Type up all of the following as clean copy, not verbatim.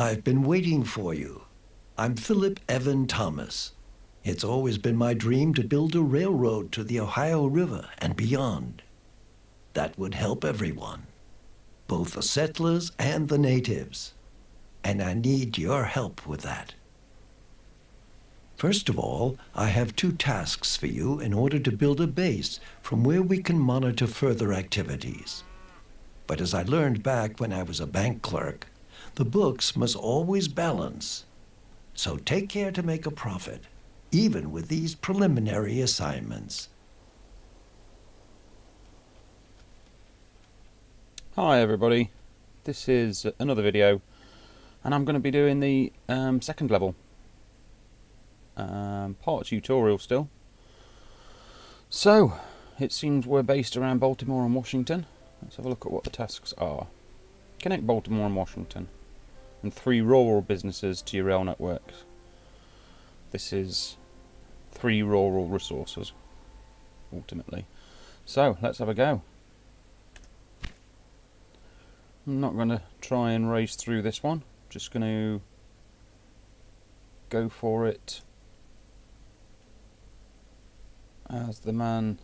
I've been waiting for you. I'm Philip Evan Thomas. It's always been my dream to build a railroad to the Ohio River and beyond. That would help everyone, both the settlers and the natives. And I need your help with that. First of all, I have 2 tasks for you in order to build a base from where we can monitor further activities. But as I learned back when I was a bank clerk, the books must always balance. So take care to make a profit, even with these preliminary assignments. Hi everybody, this is another video, and I'm going to be doing the second level. Part tutorial still. So, it seems we're based around Baltimore and Washington. Let's have a look at what the tasks are. Connect Baltimore and Washington, and 3 rural businesses to your rail networks. This is 3 rural resources, ultimately. So, let's have a go. I'm not going to try and race through this one. Just going to go for it as the man.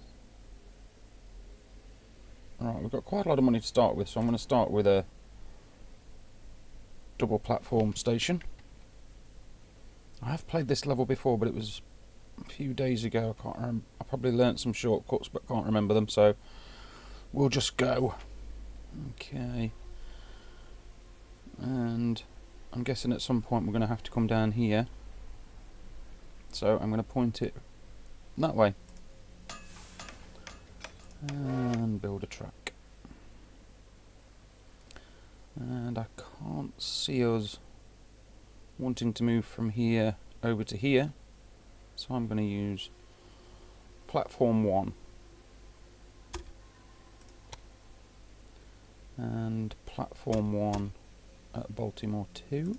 Alright, we've got quite a lot of money to start with, so I'm going to start with a double platform station. I have played this level before, but it was a few days ago. I can't remember. I probably learnt some shortcuts, but can't remember them, so we'll just go. Okay. And I'm guessing at some point we're going to have to come down here. So I'm going to point it that way. And build a track. And I can't see us wanting to move from here over to here. So I'm going to use platform 1. And platform 1 at Baltimore 2.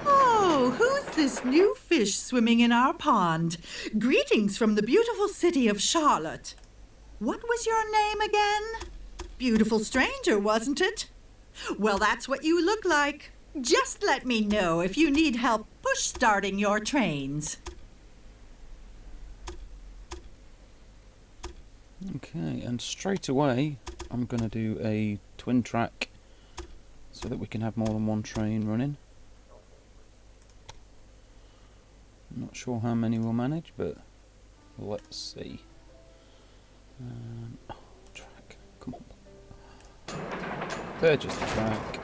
Oh, who's this new fish swimming in our pond? Greetings from the beautiful city of Charlotte. What was your name again? Beautiful stranger, wasn't it? Well, that's what you look like. Just let me know if you need help push-starting your trains. Okay, and straight away I'm going to do a twin track so that we can have more than one train running. I'm not sure how many we'll manage, but let's see. Track, come on. Purchase the track.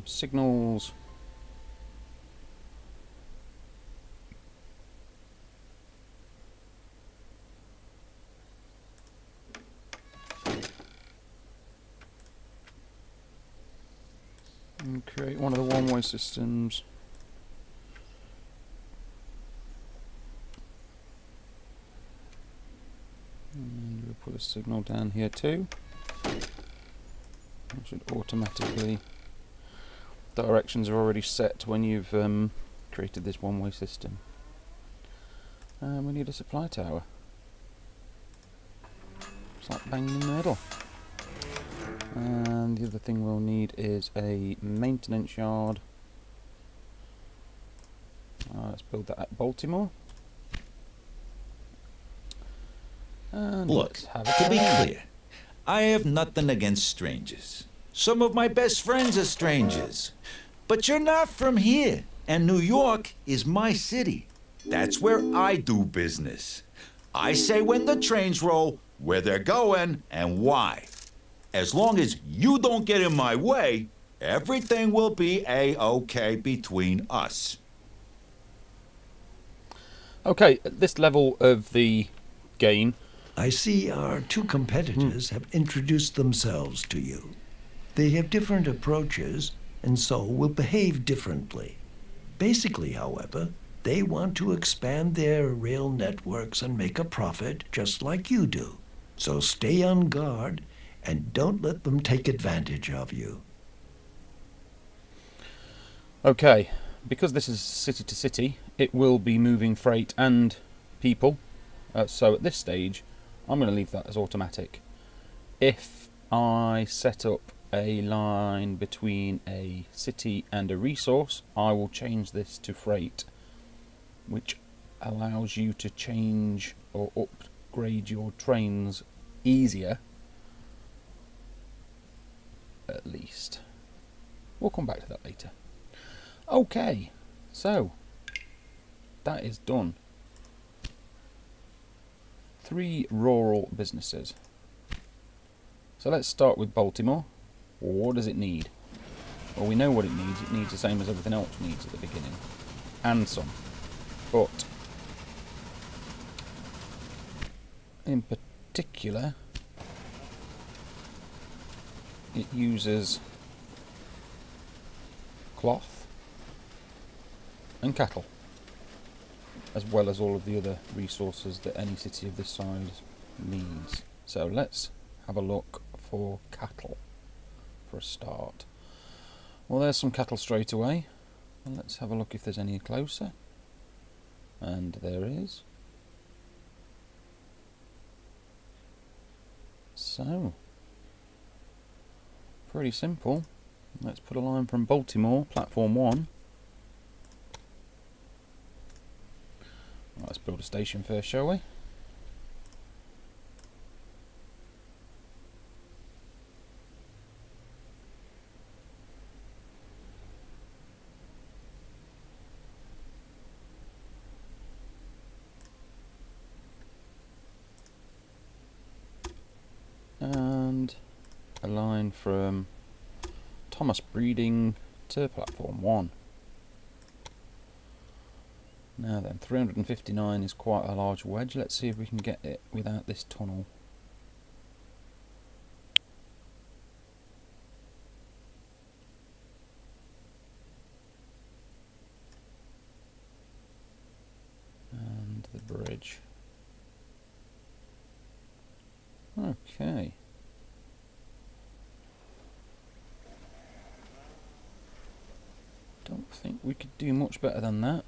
Signals. And create one of the one-way systems. And we'll put a signal down here too. It should automatically. Directions are already set when you've created this one-way system. We need a supply tower. It's like bang in the middle. And the other thing we'll need is a maintenance yard. Let's build that at Baltimore. And look, to be clear, I have nothing against strangers. Some of my best friends are strangers. But you're not from here, and New York is my city. That's where I do business. I say when the trains roll, where they're going, and why. As long as you don't get in my way, everything will be A-OK between us. Okay, at this level of the game, I see our 2 competitors have introduced themselves to you. They have different approaches, and so will behave differently. Basically, however, they want to expand their rail networks and make a profit just like you do. So stay on guard and don't let them take advantage of you. okay, because this is city to city, it will be moving freight and people. So at this stage, I'm going to leave that as automatic. If I set up a line between a city and a resource, I will change this to freight, which allows you to change or upgrade your trains easier, at least. We'll come back to that later. Okay, so that is done. 3 rural businesses. So let's start with Baltimore. What does it need? Well, we know what it needs. It needs the same as everything else needs at the beginning. And some. But in particular, it uses cloth and cattle, as well as all of the other resources that any city of this size needs. So let's have a look for cattle for a start. Well, there's some cattle straight away. And let's have a look if there's any closer. And there is. So, pretty simple. Let's put a line from Baltimore, platform 1. Let's build a station first, shall we? And a line from Thomas Breeding to platform 1. Now then, 359 is quite a large wedge. Let's see if we can get it without this tunnel. And the bridge. Okay. Don't think we could do much better than that.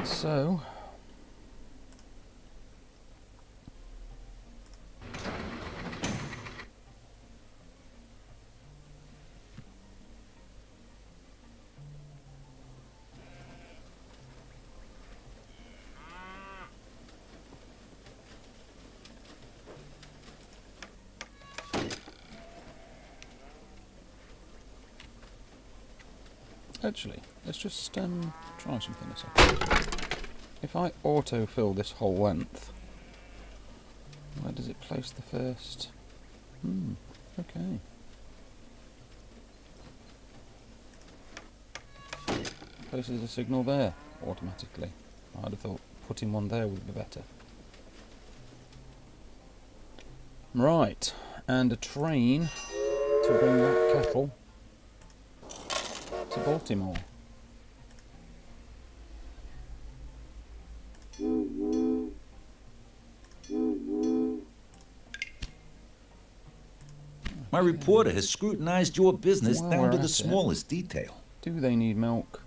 So, actually, let's just try something a second. If I autofill this whole length, where does it place the first? Okay. Places a signal there automatically. I'd have thought putting one there would be better. Right, and a train to bring that cattle to Baltimore. My reporter has scrutinized your business While down we're to at the it, smallest detail. Do they need milk?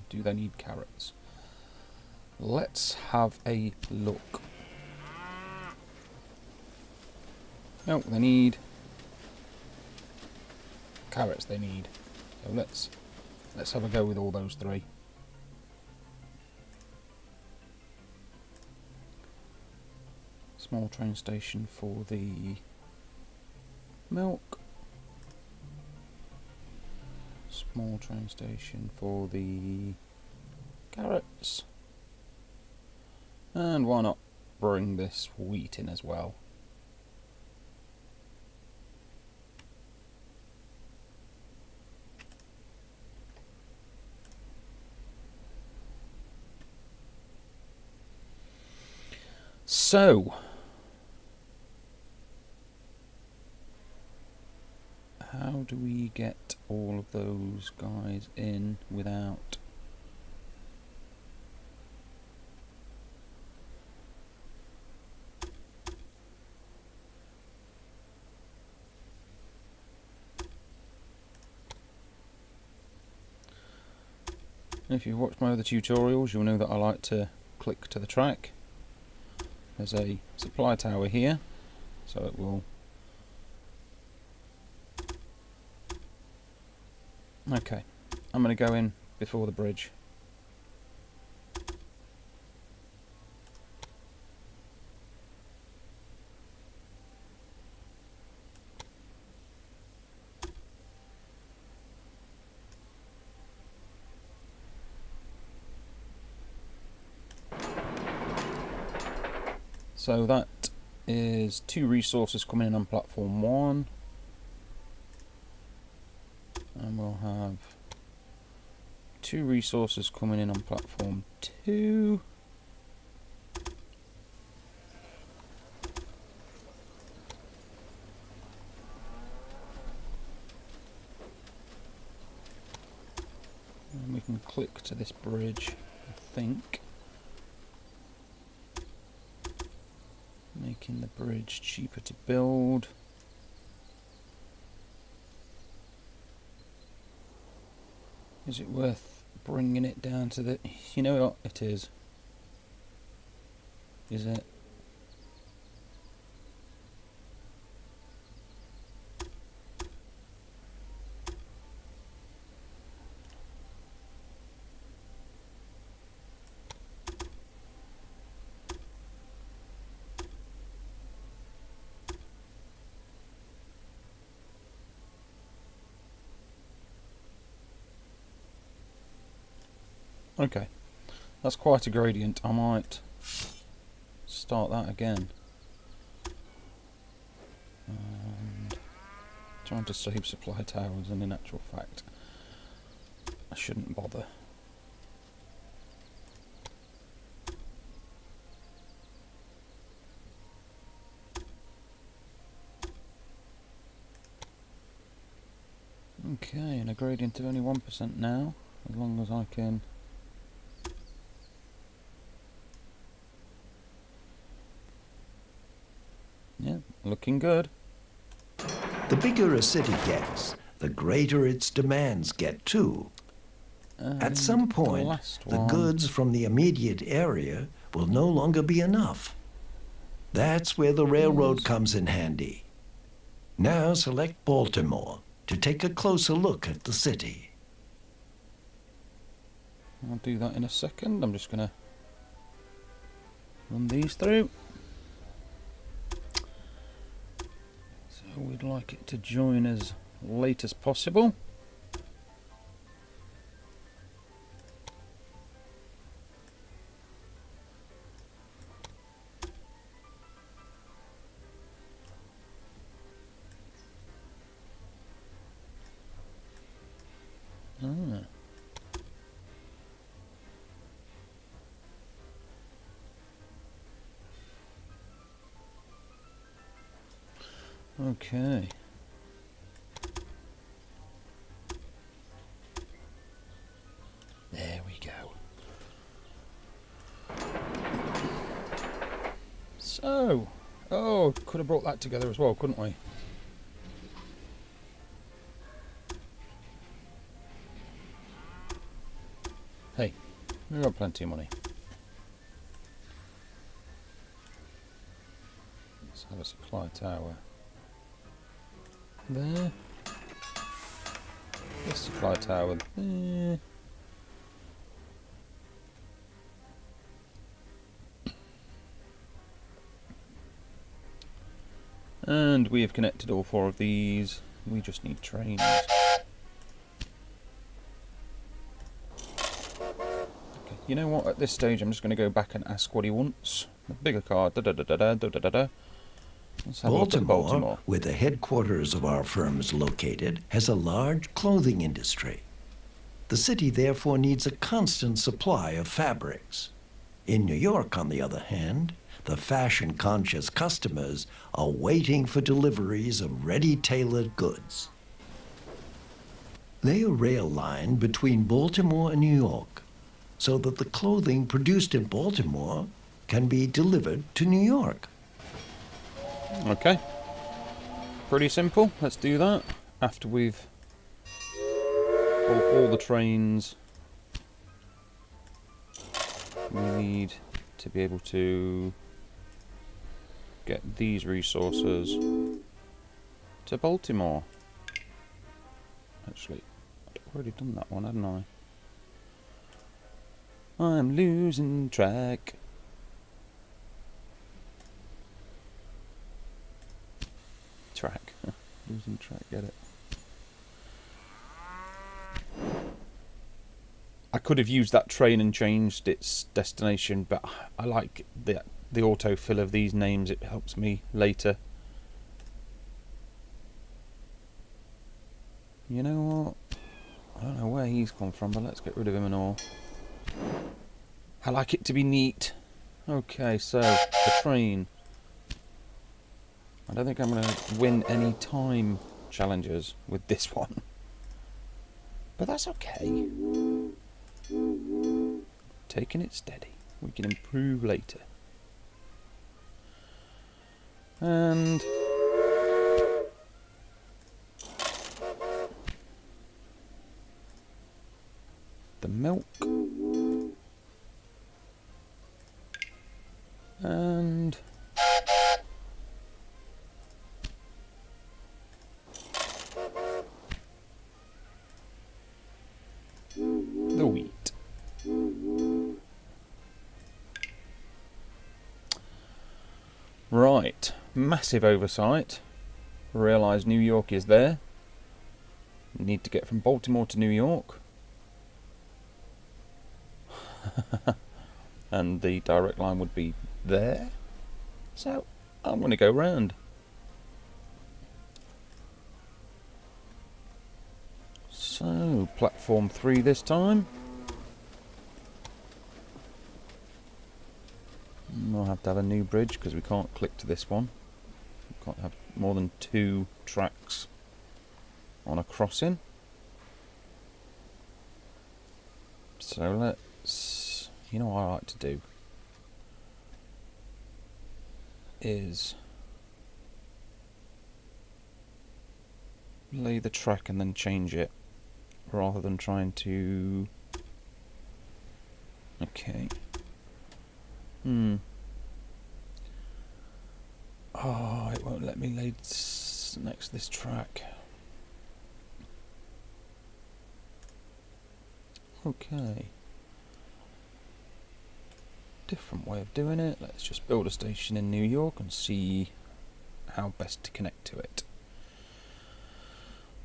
Do they need carrots? Let's have a look. No, they need carrots. They need. So let's have a go with all those 3. Small train station for the milk. Small train station for the carrots. And why not bring this wheat in as well? So, how do we get all of those guys in without if you've watched my other tutorials, you'll know that I like to click to the track there's a supply tower here, so it will... Okay, I'm going to go in before the bridge. So that is 2 resources coming in on platform 1. And we'll have 2 resources coming in on platform 2. And we can click to this bridge, I think. Making the bridge cheaper to build. Is it worth bringing it down to the... You know what? It is. Is it? Okay, that's quite a gradient. I might start that again. And trying to save supply towers, and in actual fact, I shouldn't bother. Okay, and a gradient of only 1% now, as long as I can... Yeah, looking good. The bigger a city gets, the greater its demands get too. At some point, the goods from the immediate area will no longer be enough. That's where the railroad comes in handy. Now select Baltimore to take a closer look at the city. I'll do that in a second. I'm just going to run these through. So we'd like it to join as late as possible. Okay. There we go. So, could have brought that together as well, couldn't we? Hey, we've got plenty of money. Let's have a supply tower there. This supply tower there. And we have connected all 4 of these. We just need trains. Okay, you know what? At this stage, I'm just going to go back and ask what he wants. A bigger car. Da da da da da da da da. Let's have a look at Baltimore, where the headquarters of our firm is located, has a large clothing industry. The city therefore needs a constant supply of fabrics. In New York, on the other hand, the fashion-conscious customers are waiting for deliveries of ready-tailored goods. Lay a rail line between Baltimore and New York so that the clothing produced in Baltimore can be delivered to New York. Okay. Pretty simple. Let's do that. After we've bought all the trains, we need to be able to get these resources to Baltimore. Actually, I'd already done that one, hadn't I? I'm losing track. Losing track, get it? I could have used that train and changed its destination, but I like the autofill of these names. It helps me later. You know what? I don't know where he's come from, but let's get rid of him and all. I like it to be neat. Okay, so the train. I don't think I'm going to win any time challenges with this one. But that's okay. Taking it steady. We can improve later. And the milk. And the wheat. Right, massive oversight. Realise New York is there. Need to get from Baltimore to New York. And the direct line would be there. So I'm going to go round. So, platform 3 this time. We'll have to have a new bridge because we can't click to this one. We can't have more than 2 tracks on a crossing. So let's, you know what I like to do is lay the track and then change it rather than trying to. Okay. Oh, it won't let me lay next to this track. Okay. Different way of doing it. Let's just build a station in New York and see how best to connect to it.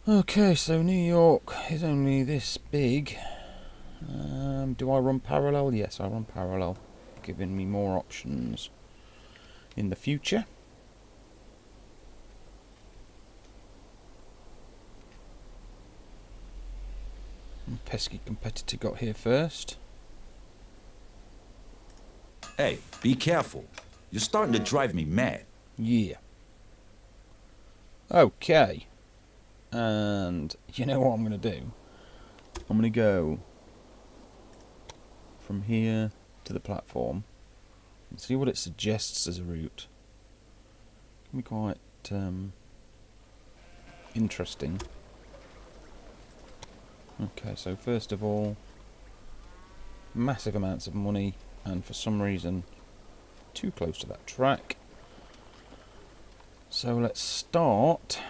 Okay, so New York is only this big. Do I run parallel? Yes, I run parallel, giving me more options in the future. Pesky competitor got here first. Hey, be careful. You're starting to drive me mad. Yeah. Okay. And you know what I'm going to do? I'm going to go from here to the platform and see what it suggests as a route. It can be quite interesting. Okay, so first of all, massive amounts of money, and for some reason too close to that track. So let's start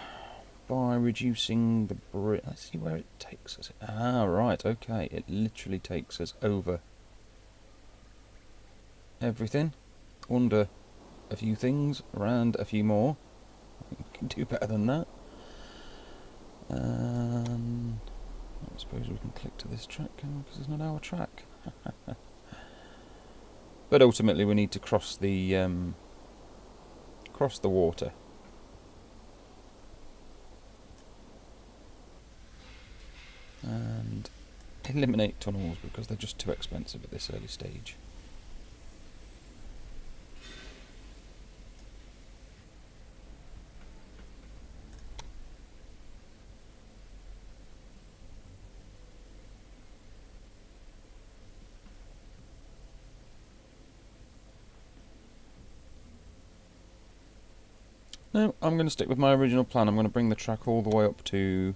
by reducing the bridge. Let's see where it takes us. Ah, right, okay. It literally takes us over everything, under a few things, around a few more. We can do better than that. I suppose we can click to this track, because it's not our track. But ultimately we need to cross the water. And eliminate tunnels because they're just too expensive at this early stage. No, I'm going to stick with my original plan. I'm going to bring the track all the way up to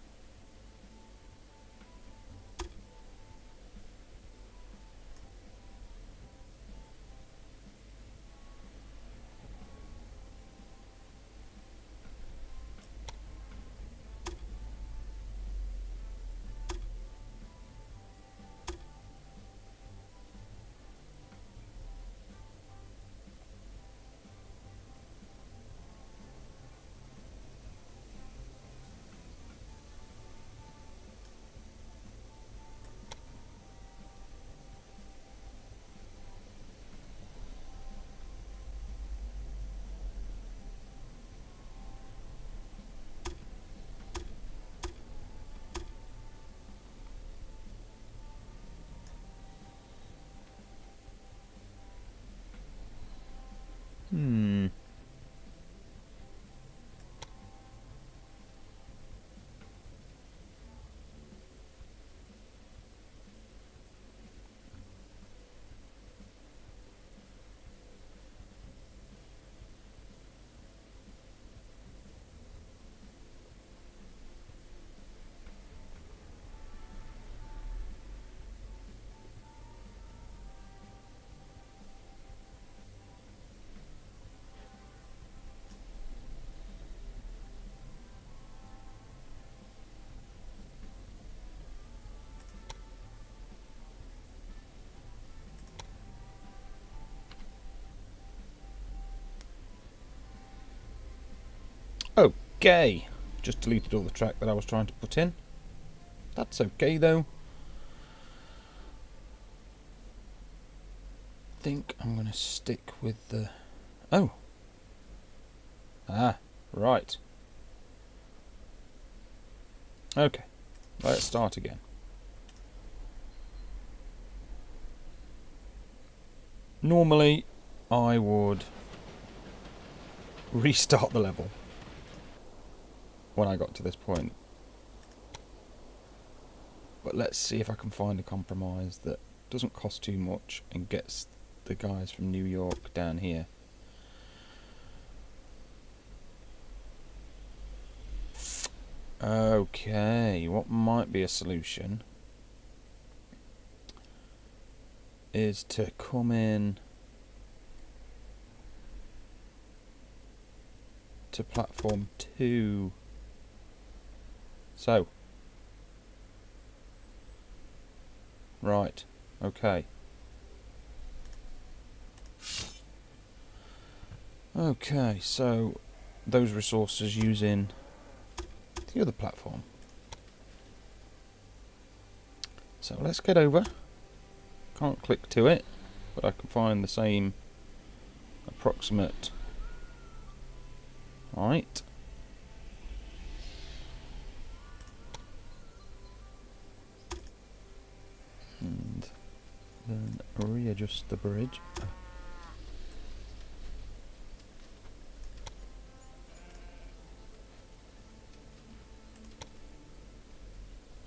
Okay, just deleted all the track that I was trying to put in. That's okay though. I think I'm going to stick with the... Oh. Ah, right. Okay, let's start again. Normally, I would restart the level when I got to this point. But let's see if I can find a compromise that doesn't cost too much and gets the guys from New York down here. Okay, what might be a solution is to come in to platform 2. So, right, okay. Okay, so those resources using the other platform. So let's get over. Can't click to it, but I can find the same approximate height. And then readjust the bridge.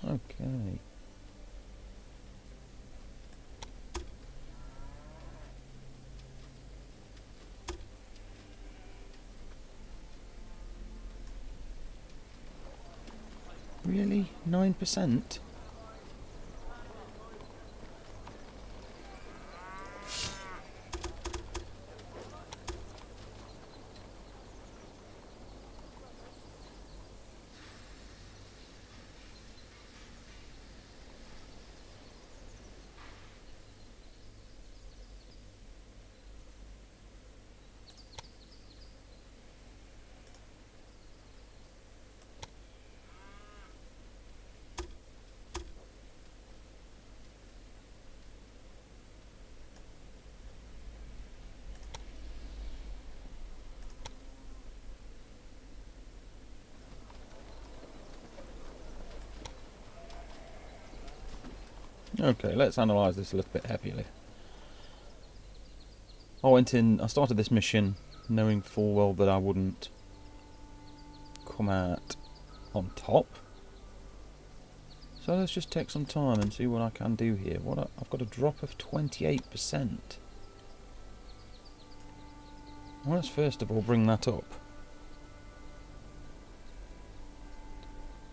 Okay. Really? 9%? Okay, let's analyse this a little bit heavily. I started this mission knowing full well that I wouldn't come out on top. So let's just take some time and see what I can do here. I've got a drop of 28%. Well, let's first of all bring that up.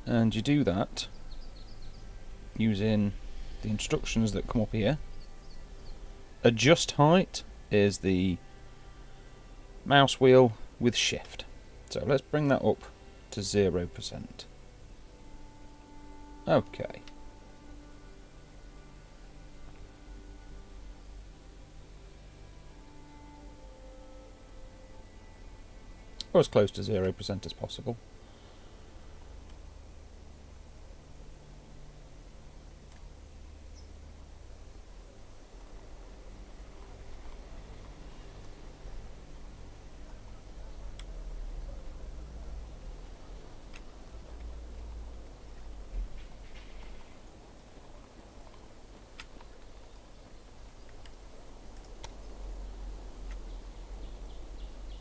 And you do that using the instructions that come up here. Adjust height is the mouse wheel with shift. So let's bring that up to 0%. Okay. Or as close to 0% as possible.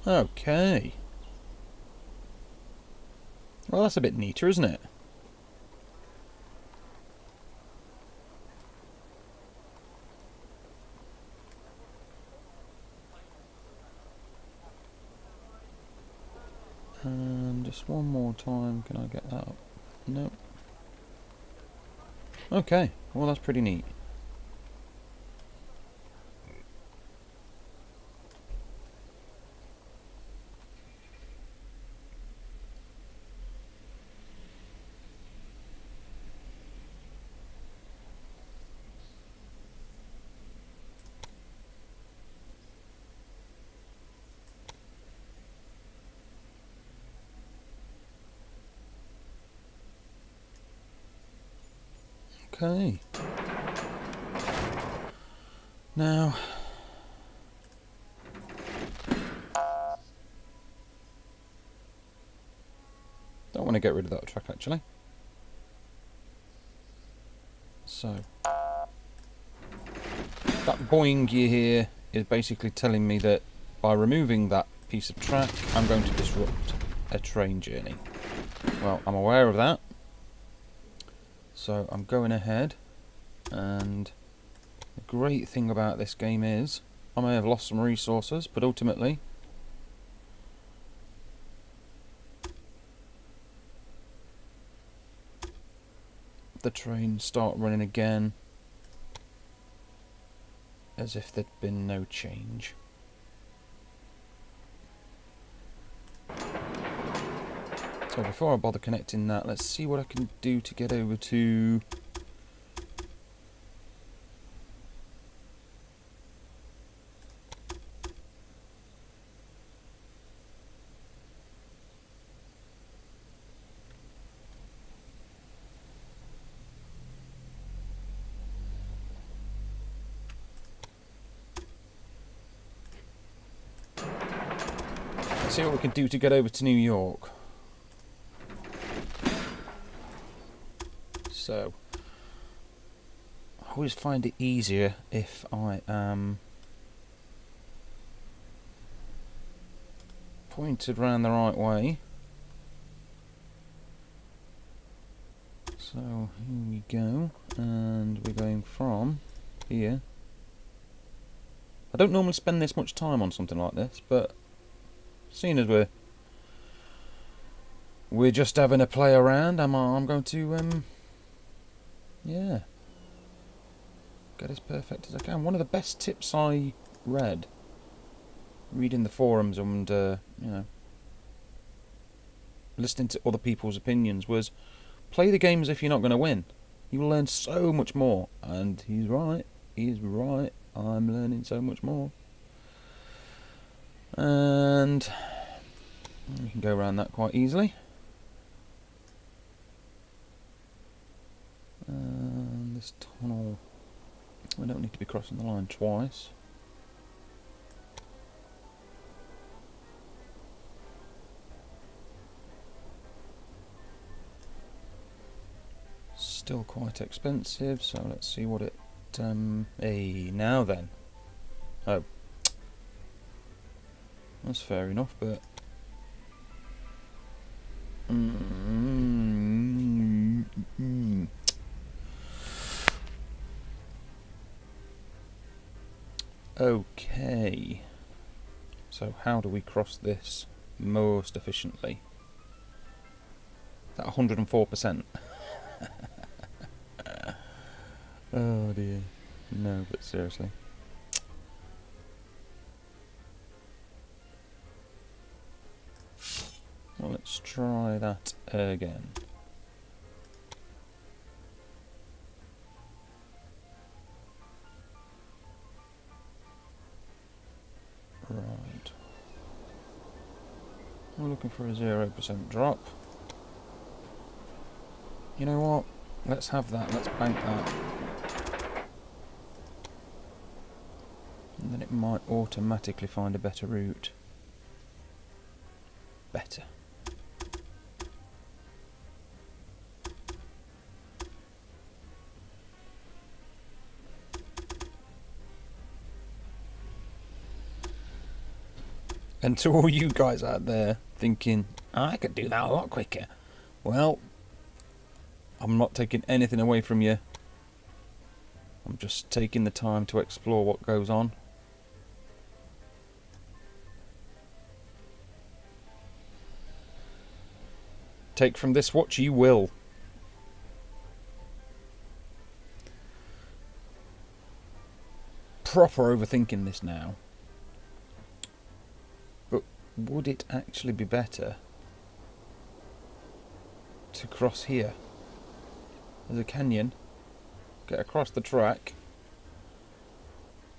Okay. Well, that's a bit neater, isn't it? And just one more time, can I get that up? No. Okay, well that's pretty neat. Okay. Now, don't want to get rid of that track actually. So, that boing you hear is basically telling me that by removing that piece of track, I'm going to disrupt a train journey. Well, I'm aware of that. So I'm going ahead, and the great thing about this game is I may have lost some resources, but ultimately the trains start running again as if there'd been no change. So before I bother connecting that, let's see what I can do to get over to... Let's see what we can do to get over to New York. So, I always find it easier if I am pointed round the right way. So, here we go, and we're going from here. I don't normally spend this much time on something like this, but seeing as we're just having a play around, I'm going to yeah, get as perfect as I can. One of the best tips I read, reading the forums and you know, listening to other people's opinions, was play the game as if you're not going to win. You will learn so much more. And he's right. He's right. I'm learning so much more. And you can go around that quite easily. And this tunnel, we don't need to be crossing the line twice. Still quite expensive, so let's see what it... hey, now then. Oh. That's fair enough, but... Okay, so how do we cross this most efficiently? That 104%. Oh dear. No, but seriously. Well, let's try that again. Right. We're looking for a 0% drop. You know what? Let's have that. Let's bank that. And then it might automatically find a better route. Better. And to all you guys out there thinking, I could do that a lot quicker. Well, I'm not taking anything away from you. I'm just taking the time to explore what goes on. Take from this what you will. Proper overthinking this now. But would it actually be better to cross here? There's a canyon. Get across the track.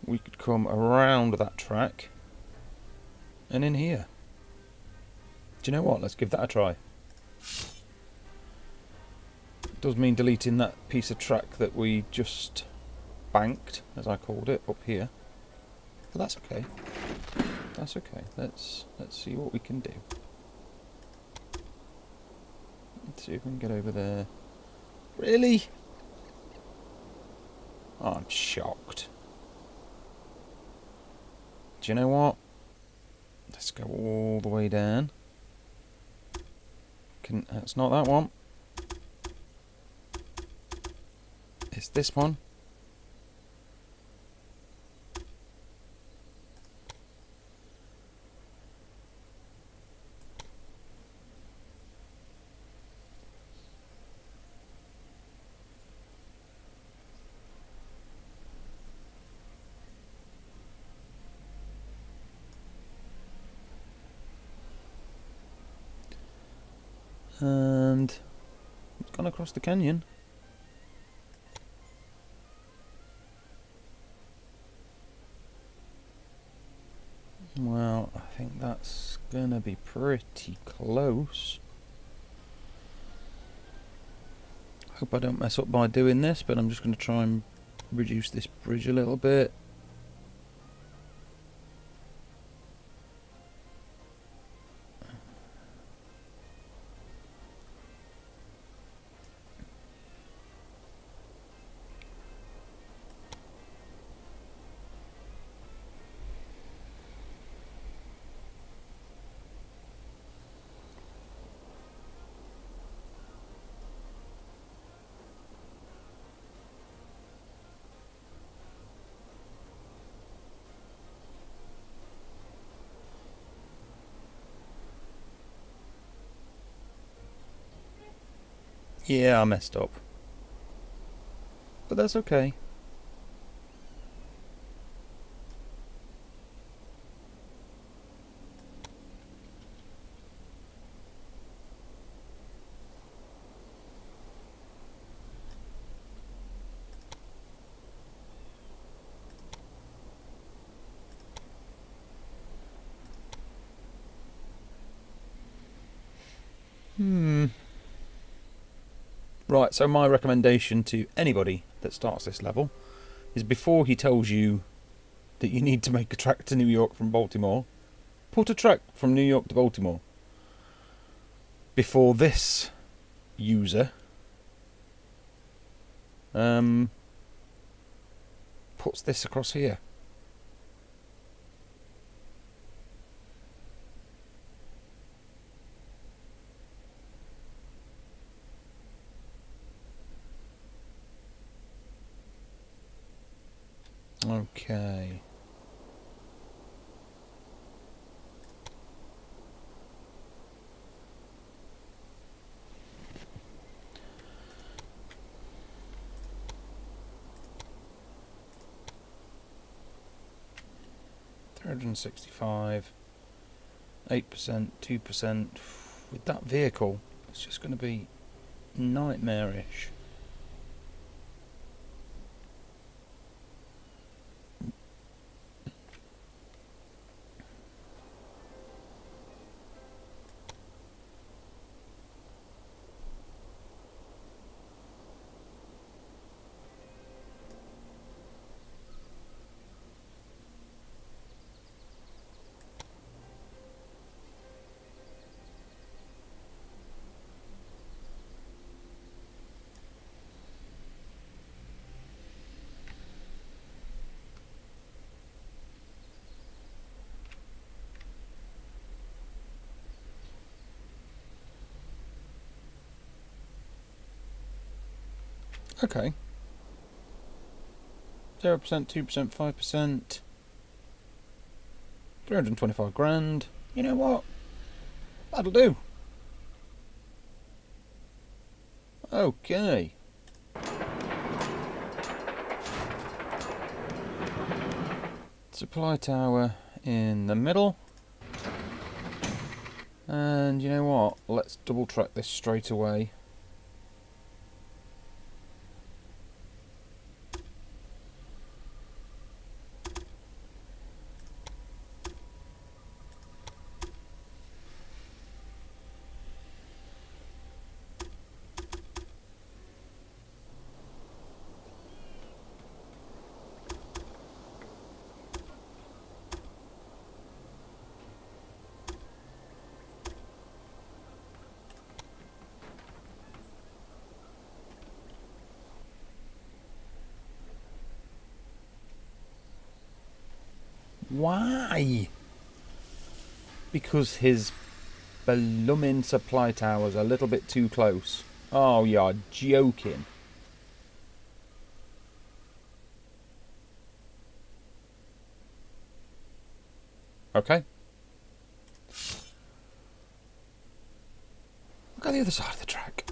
We could come around that track and in here. Do you know what? Let's give that a try. It does mean deleting that piece of track that we just banked, as I called it, up here. But that's okay. That's okay. Let's see what we can do. Let's see if we can get over there. Really? Oh, I'm shocked. Do you know what? Let's go all the way down. It's not that one. It's this one. And it's gone across the canyon. Well, I think that's gonna be pretty close. Hope I don't mess up by doing this, but I'm just gonna try and reduce this bridge a little bit. Yeah, I messed up. But that's okay. Right, so my recommendation to anybody that starts this level is before he tells you that you need to make a track to New York from Baltimore, put a track from New York to Baltimore. Before this user puts this across here. Okay. $365, 8%, 2%. With that vehicle, it's just going to be nightmarish. Okay. 0%, 2%, 5%. 325 grand. You know what? That'll do. Okay. Supply tower in the middle. And you know what? Let's double track this straight away. Why? Because his blooming supply tower's a little bit too close. Oh, you're joking. Okay. Look at the other side of the track.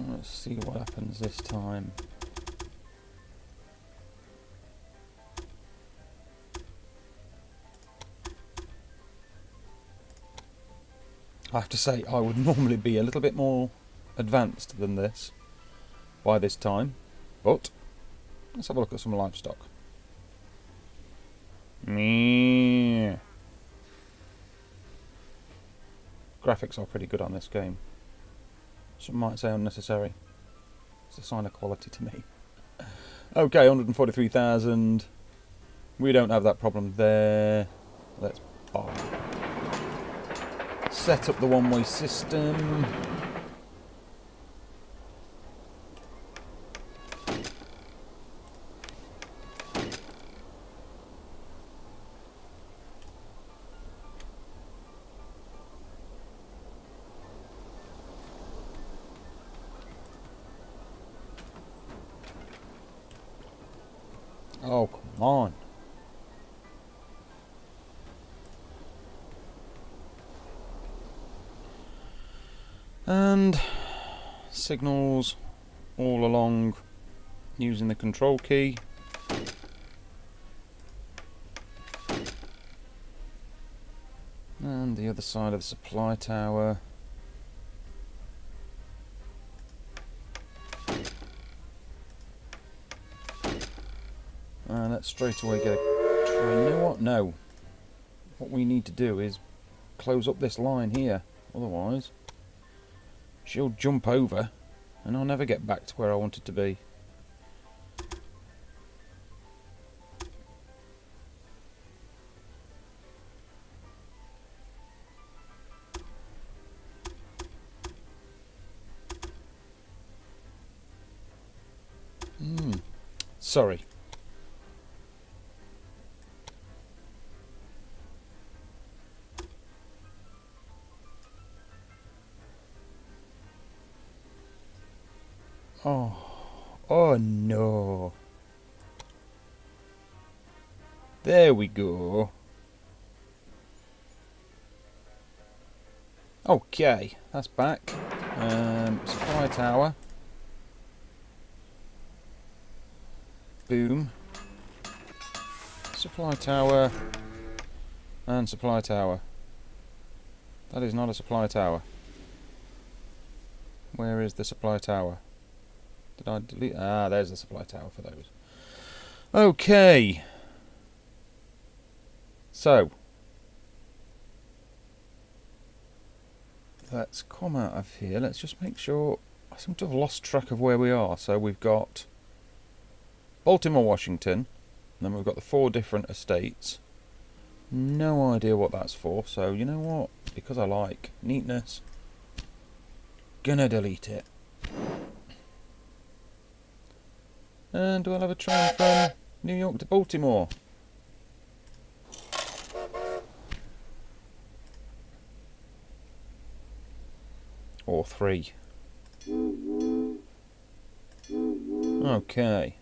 Let's see what happens this time. I have to say, I would normally be a little bit more advanced than this by this time, but let's have a look at some livestock. Meh. Graphics are pretty good on this game. Some might say unnecessary. It's a sign of quality to me. Okay, 143,000. We don't have that problem there. Let's buy. Set up the one-way system. Oh, come on. And signals all along using the control key. And the other side of the supply tower. And let's straight away get a train. You know what? No. What we need to do is close up this line here. Otherwise, she'll jump over and I'll never get back to where I wanted to be. Sorry. Oh no. There we go. Okay, that's back. Supply tower. Boom. Supply tower. And supply tower. That is not a supply tower. Where is the supply tower? Did I delete? Ah, there's the supply tower for those. Okay. So. Let's come out of here. Let's just make sure. I seem to have lost track of where we are. So we've got Baltimore, Washington. And then we've got the 4 different estates. No idea what that's for. So you know what? Because I like neatness. Gonna delete it. And we'll have a train from New York to Baltimore. or 3. Okay.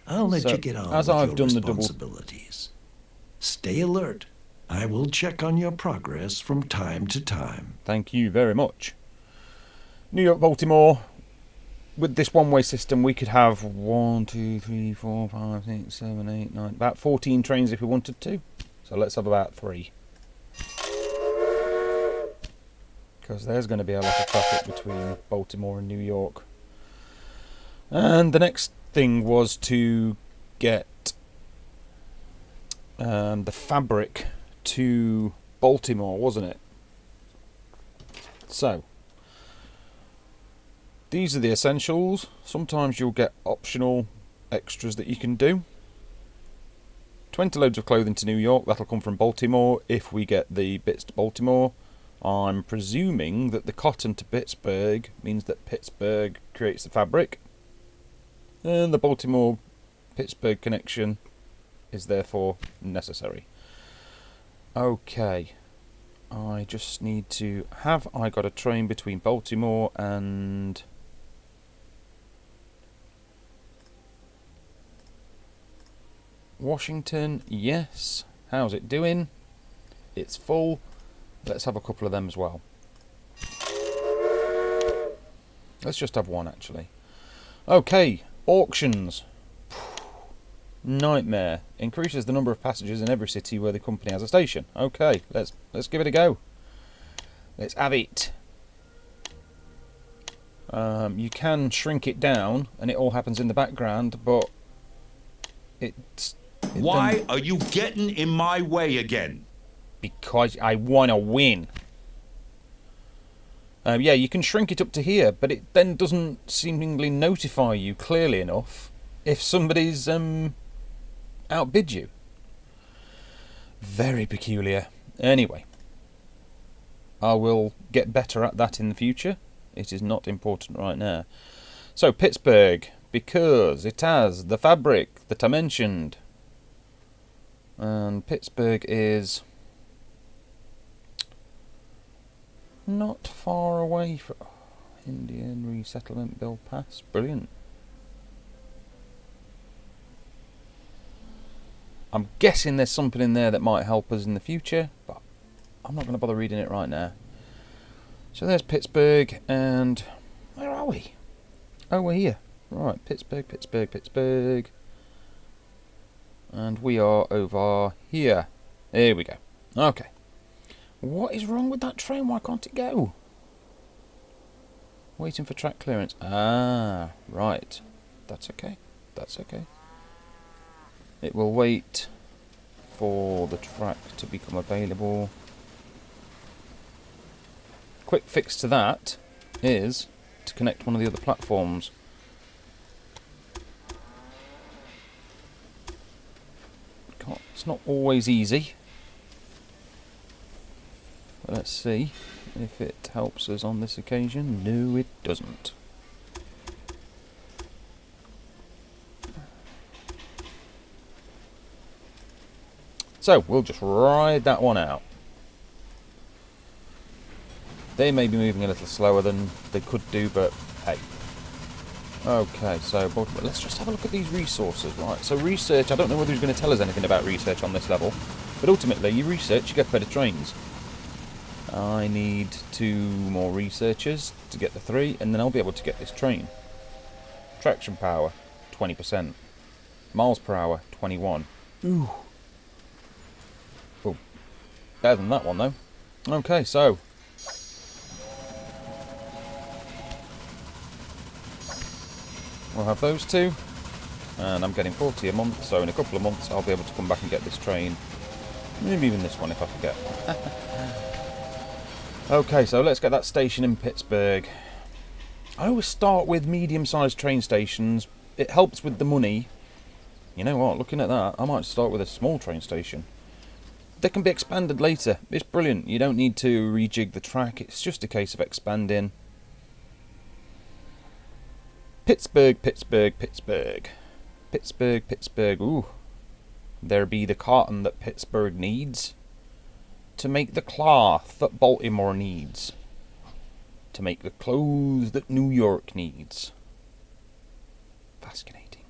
I'll let So, you get on as with I've your done the double- responsibilities. Stay alert. I will check on your progress from time to time. Thank you very much. New York, Baltimore. With this one-way system, we could have 1, 2, 3, 4, 5, 6, 7, 8, 9, about 14 trains if we wanted to. So let's have about 3. Because there's going to be a lot of traffic between Baltimore and New York. And the next thing was to get the fabric to Baltimore, wasn't it? So, these are the essentials. Sometimes you'll get optional extras that you can do. 20 loads of clothing to New York, that'll come from Baltimore if we get the bits to Baltimore. I'm presuming that the cotton to Pittsburgh means that Pittsburgh creates the fabric. And the Baltimore-Pittsburgh connection is therefore necessary. Okay. I just need to... Have I got a train between Baltimore and... Washington? Yes. How's it doing? It's full. Let's have a couple of them as well. Let's just have one, actually. Okay. Auctions. Nightmare. Increases the number of passengers in every city where the company has a station. Okay, let's give it a go. Let's have it. You can shrink it down and it all happens in the background, but Why are you getting in my way again? Because I want to win. Yeah, you can shrink it up to here, but it then doesn't seemingly notify you clearly enough if somebody's outbid you. Very peculiar. Anyway, I will get better at that in the future. It is not important right now. So, Pittsburgh, because it has the fabric that I mentioned. And Pittsburgh is not far away from Indian Resettlement Bill Pass. Brilliant. I'm guessing there's something in there that might help us in the future, but I'm not going to bother reading it right now. So there's Pittsburgh, and where are we? Oh, we're here. Right, Pittsburgh, Pittsburgh, Pittsburgh. And we are over here. There we go. Okay. What is wrong with that train? Why can't it go? Waiting for track clearance. Ah, right. That's okay. That's okay. It will wait for the track to become available. Quick fix to that is to connect one of the other platforms. It's not always easy. But let's see if it helps us on this occasion. No, it doesn't. So, we'll just ride that one out. They may be moving a little slower than they could do, but hey. Okay, so let's just have a look at these resources, right? So research, I don't know whether he's going to tell us anything about research on this level, but ultimately, you research, you get better trains. I need 2 more researchers to get the 3, and then I'll be able to get this train. Traction power, 20%. Miles per hour, 21. Ooh. Well, better than that one, though. Okay, so we'll have those 2, and I'm getting 40 a month, so in a couple of months I'll be able to come back and get this train. Maybe even this one if I forget. Okay, so let's get that station in Pittsburgh. I always start with medium-sized train stations. It helps with the money. You know what, looking at that, I might start with a small train station. They can be expanded later. It's brilliant. You don't need to rejig the track. It's just a case of expanding. Pittsburgh, Pittsburgh, Pittsburgh. Pittsburgh, Pittsburgh. Ooh. There be the cotton that Pittsburgh needs to make the cloth that Baltimore needs. to make the clothes that New York needs. Fascinating.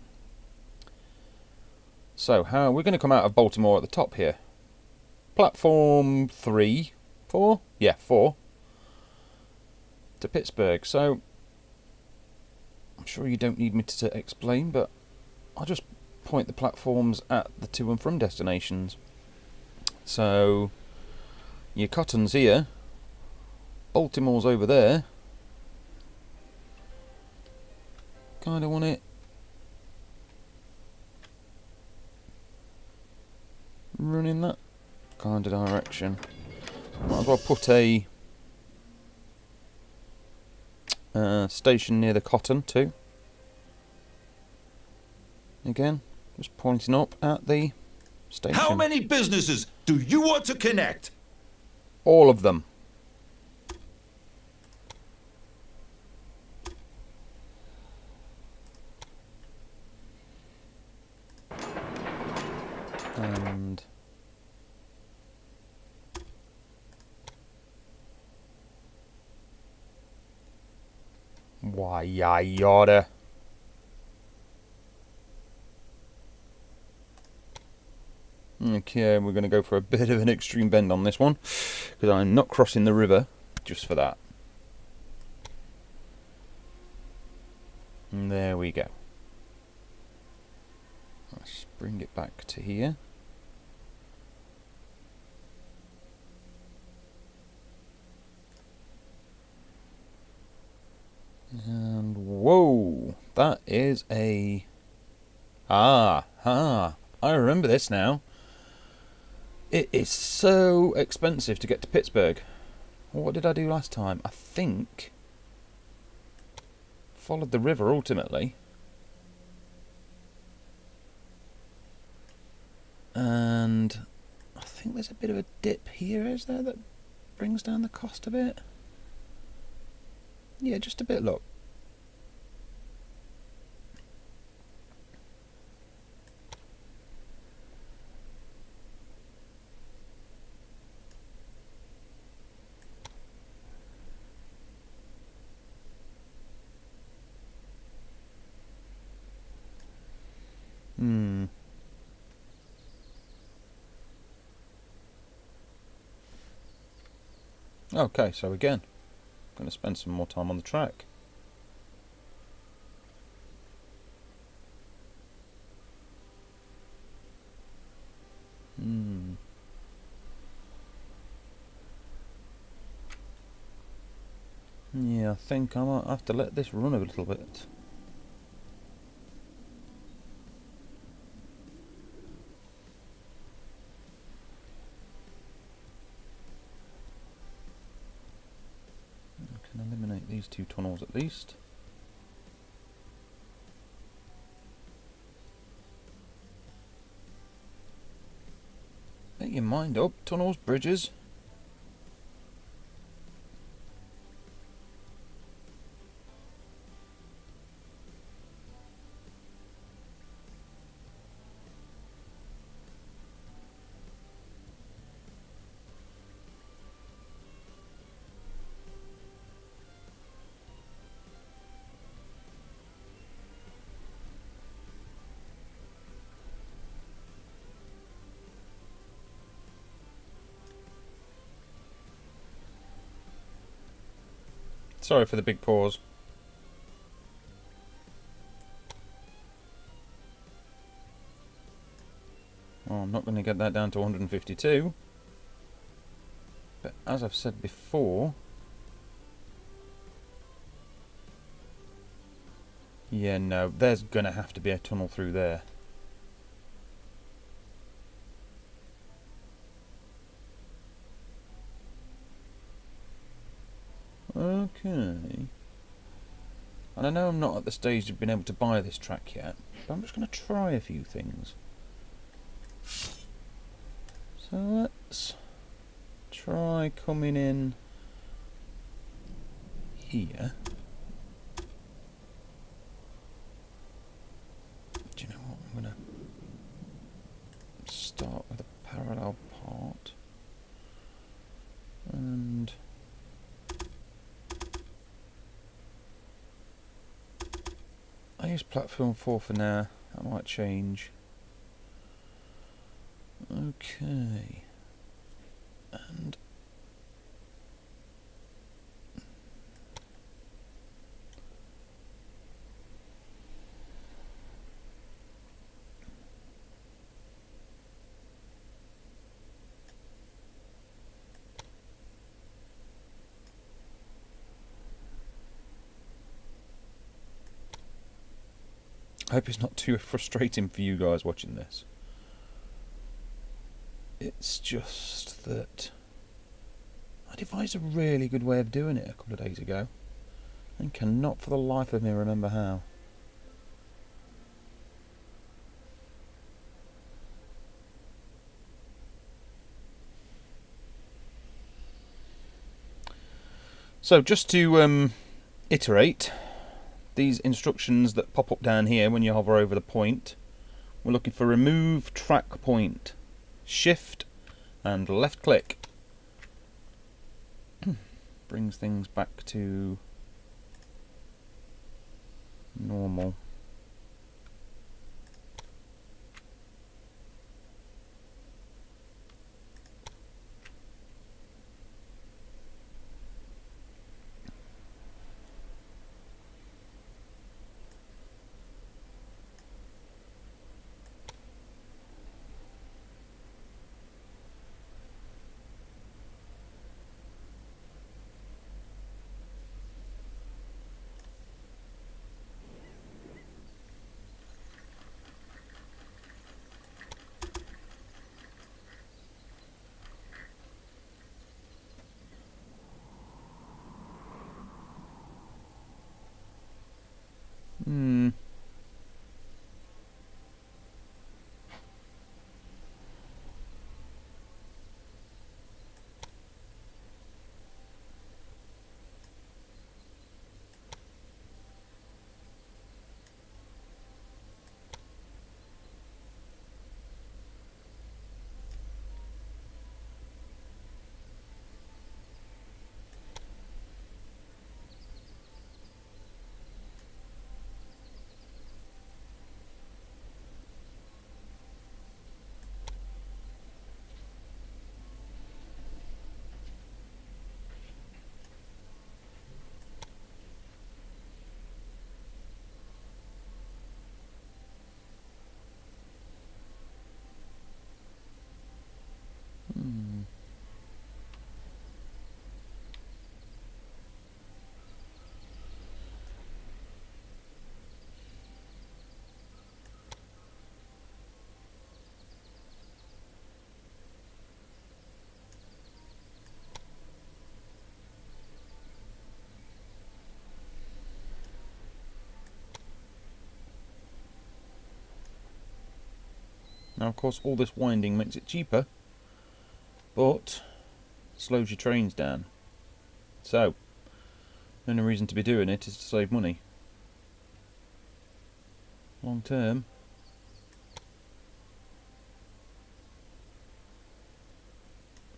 So, how we're going to come out of Baltimore at the top here. Platform 3, 4? Yeah, 4. To Pittsburgh. So, I'm sure you don't need me to explain, but I'll just point the platforms at the to and from destinations. So, your Cotton's here. Baltimore's over there. Kind of want it running that kind of direction. Might as well put a station near the Cotton too. Again, just pointing up at the station. How many businesses do you want to connect? All of them. And why, yada. Okay, we're going to go for a bit of an extreme bend on this one, because I'm not crossing the river just for that. And there we go. Let's bring it back to here. And whoa, that is a... I remember this now. It is so expensive to get to Pittsburgh. What did I do last time? I think followed the river ultimately. And I think there's a bit of a dip here, is there, that brings down the cost a bit? Yeah, just a bit, look. Okay, so again, I'm going to spend some more time on the track. Yeah, I think I might have to let this run a little bit. I can eliminate these two tunnels at least. Make your mind up, tunnels, bridges. Sorry for the big pause. Well, I'm not going to get that down to 152. But as I've said before... Yeah, no, there's going to have to be a tunnel through there. Okay. And I know I'm not at the stage of being able to buy this track yet, but I'm just going to try a few things. So let's try coming in here. Do you know what? I'm going to start with a parallel part. And use platform 4 for now. That might change. Okay. And I hope it's not too frustrating for you guys watching this. It's just that I devised a really good way of doing it a couple of days ago and cannot for the life of me remember how. So just to iterate, these instructions that pop up down here when you hover over the point, we're looking for remove track point, shift and left click. Brings things back to normal. Hmm. Now, of course, all this winding makes it cheaper, but slows your trains down. So, the only reason to be doing it is to save money. Long term,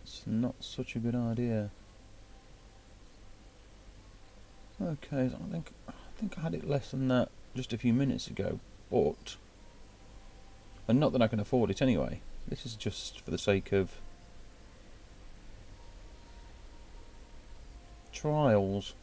it's not such a good idea. Okay, so I think I had it less than that just a few minutes ago, but, and not that I can afford it anyway. This is just for the sake of trials.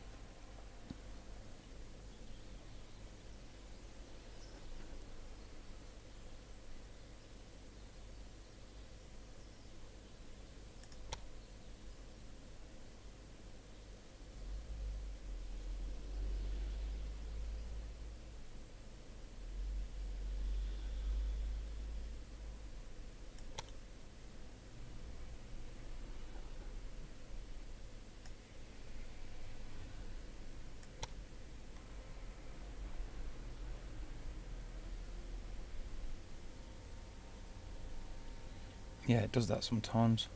Yeah, it does that sometimes.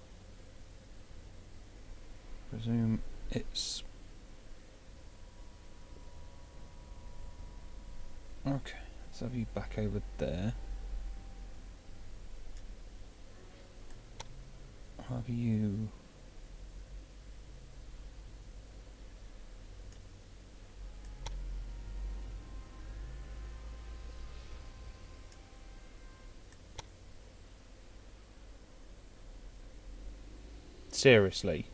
Presume it's okay. Let's have you back over there. Have you Seriously.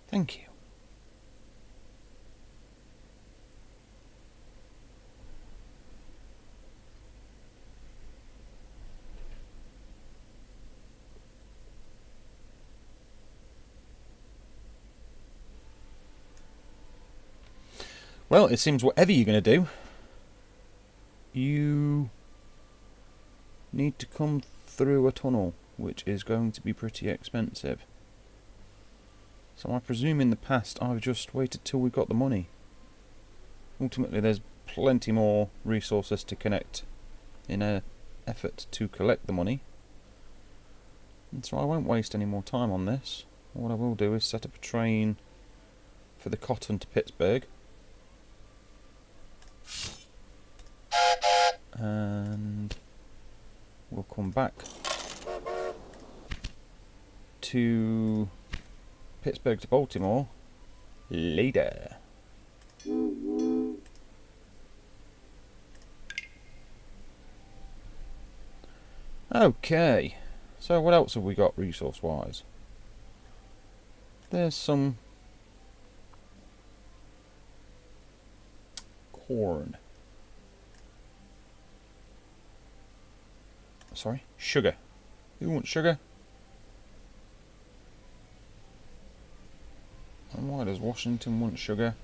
Thank you. Well, it seems whatever you're going to do, you need to come through a tunnel, which is going to be pretty expensive. So I presume in the past I've just waited till we got the money. Ultimately there's plenty more resources to connect in an effort to collect the money. And so I won't waste any more time on this. What I will do is set up a train for the cotton to Pittsburgh. And we'll come back to Pittsburgh to Baltimore later. Okay, so what else have we got resource wise? There's some corn. Sorry, sugar. Who wants sugar? And why does Washington want sugar?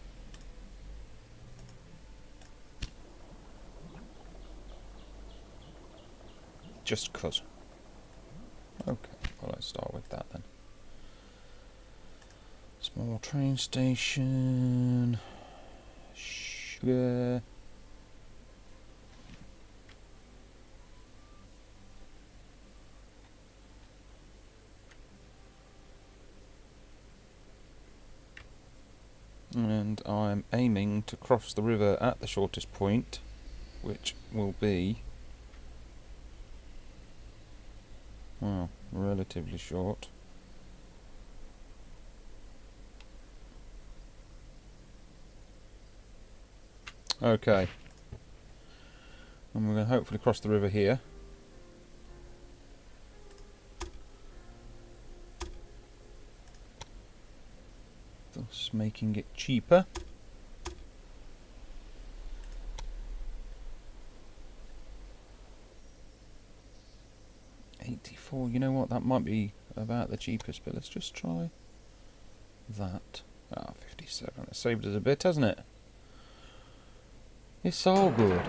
Just 'cause. Okay, well let's start with that then. Small train station. Sugar. And I'm aiming to cross the river at the shortest point, which will be, well, relatively short. Okay. And we're going to hopefully cross the river here. Thus making it cheaper. $84, you know what, that might be about the cheapest, but let's just try that. Ah, 57, it saved us a bit, hasn't it? It's all good.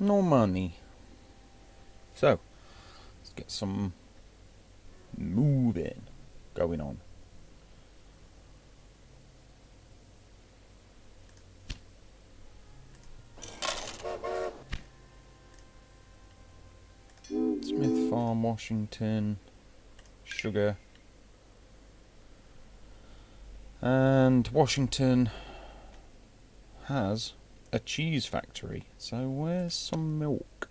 No money. So, let's get some moving going on. Smith Farm, Washington, sugar. And Washington has a cheese factory, so where's some milk?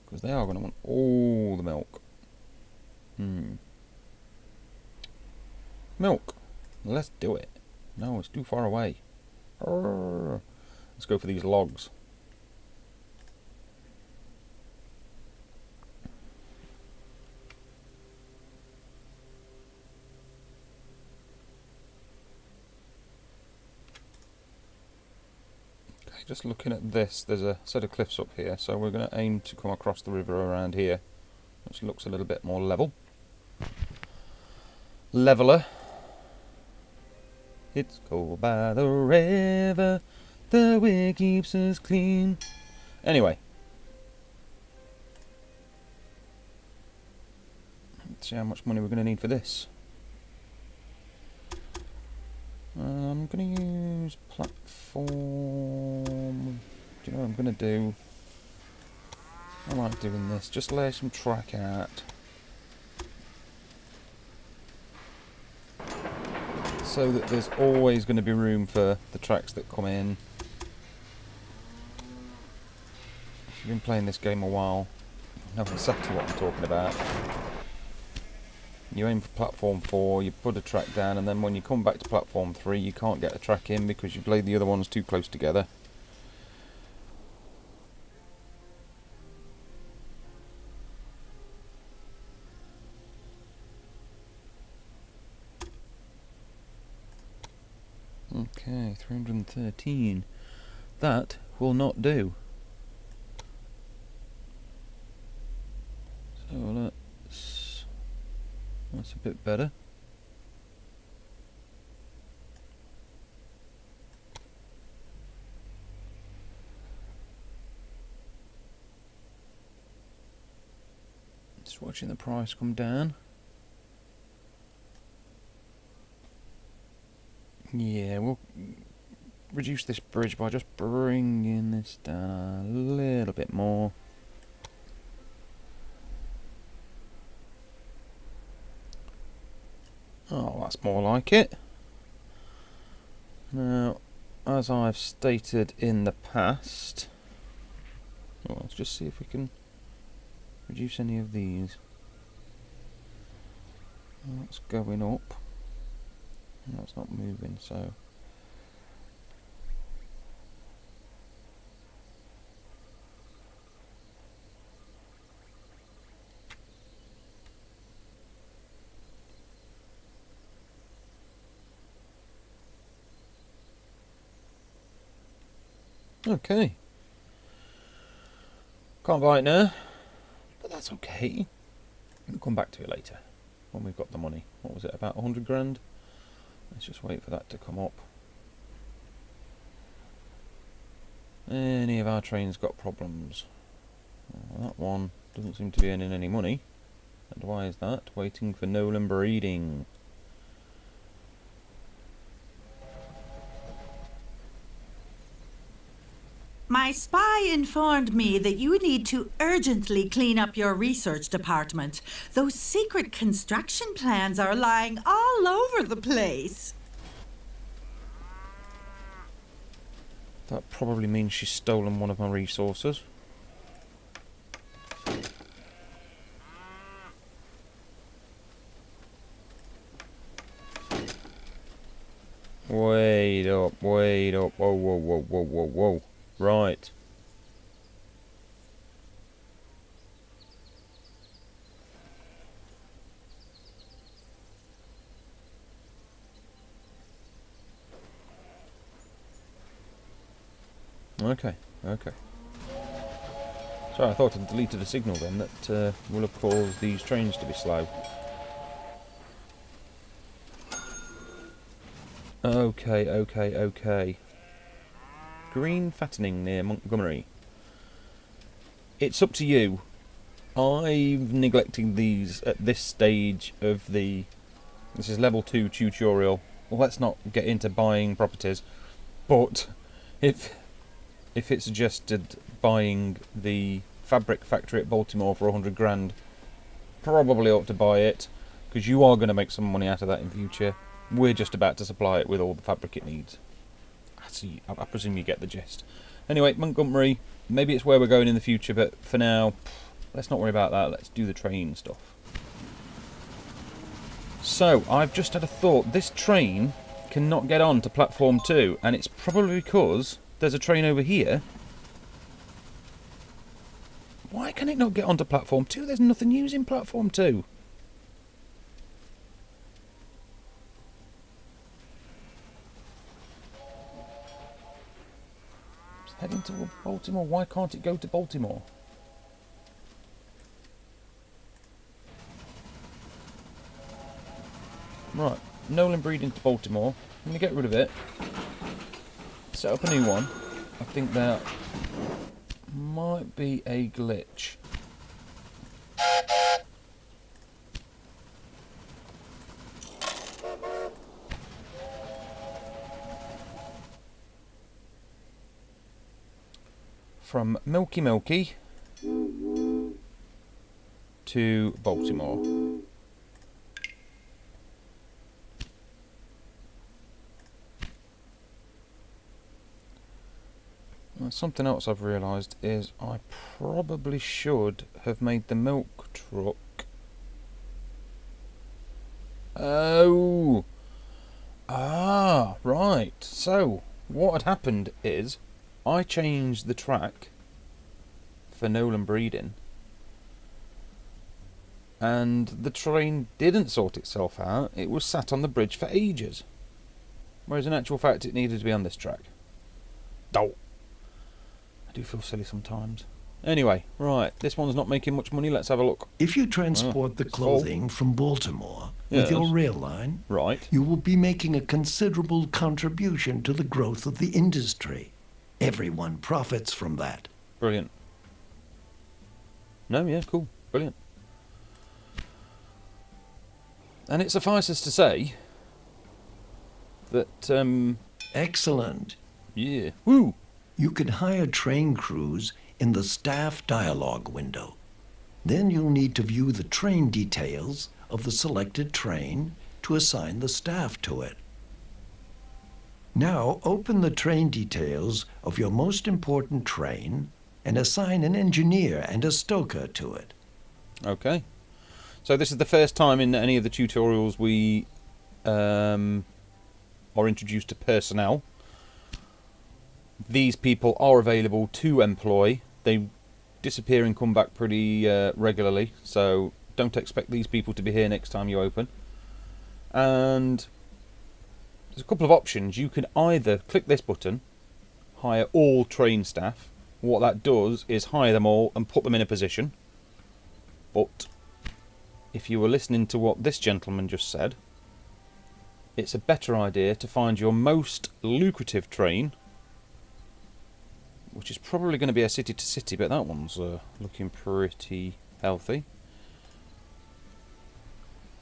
Because they are going to want all the milk. Milk. Let's do it. No, it's too far away. Arrgh. Let's go for these logs. Just looking at this, there's a set of cliffs up here, so we're going to aim to come across the river around here, which looks a little bit more leveler. It's go by the river, the way keeps us clean. Anyway, let's see how much money we're going to need for this. I'm going to use platform Do you know what I'm going to do? I like doing this. Just lay some track out. So that there's always going to be room for the tracks that come in. If you've been playing this game a while, you know exactly what I'm talking about. You aim for platform 4, you put a track down, and then when you come back to platform 3 you can't get a track in because you've laid the other ones too close together. Okay, 313. That will not do. So that's a bit better. Just watching the price come down. Yeah, we'll reduce this bridge by just bringing this down a little bit more. Oh, that's more like it. Now, as I've stated in the past, well, let's just see if we can reduce any of these. That's going up. That's not moving, so okay. Can't buy it now, but that's okay. We'll come back to it later when we've got the money. What was it, about 100 grand? Let's just wait for that to come up. Any of our trains got problems? Well, that one doesn't seem to be earning any money. And why is that? Waiting for Nolan breeding. My spy informed me that you need to urgently clean up your research department. Those secret construction plans are lying all over the place. That probably means she's stolen one of my resources. Wait up, wait up. Whoa, whoa, whoa, whoa, whoa, whoa. Right. Okay, okay. Sorry, I thought I'd deleted a signal then that will have caused these trains to be slow. Okay, okay, okay. Green fattening near Montgomery. It's up to you. I've neglected these at this stage of the... This is level 2 tutorial. Well, let's not get into buying properties. But if it suggested buying the fabric factory at Baltimore for 100 grand, probably ought to buy it, because you are going to make some money out of that in future. We're just about to supply it with all the fabric it needs. I presume you get the gist. Anyway, Montgomery, maybe it's where we're going in the future, but for now, let's not worry about that. Let's do the train stuff. So, I've just had a thought. This train cannot get on to platform 2, and it's probably because there's a train over here. Why can it not get onto platform 2? There's nothing using platform 2. It's heading to Baltimore. Why can't it go to Baltimore? Right, Nolan breeding to Baltimore. I'm going to get rid of it. Set up a new one. I think that might be a glitch. from Milky Milky to Baltimore. Something else I've realised is I probably should have made the milk truck. Oh! Ah, right. So, what had happened is I changed the track for Nolan breeding, and the train didn't sort itself out. It was sat on the bridge for ages. Whereas in actual fact it needed to be on this track. Oh! I do feel silly sometimes. Anyway, right, this one's not making much money. Let's have a look. If you transport the clothing from Baltimore with your Yes. rail line, Right. you will be making a considerable contribution to the growth of the industry. Everyone profits from that. Brilliant. No, yeah, cool. Brilliant. And it suffices to say that, Excellent. yeah. Woo! You can hire train crews in the staff dialogue window. Then you'll need to view the train details of the selected train to assign the staff to it. Now open the train details of your most important train and assign an engineer and a stoker to it. Okay. So this is the first time in any of the tutorials we are introduced to personnel. These people are available to employ. They disappear and come back pretty regularly, so don't expect these people to be here next time you open. And there's a couple of options. You can either click this button, hire all train staff. What that does is hire them all and put them in a position. But if you were listening to what this gentleman just said, it's a better idea to find your most lucrative train, which is probably going to be a city to city, but that one's looking pretty healthy.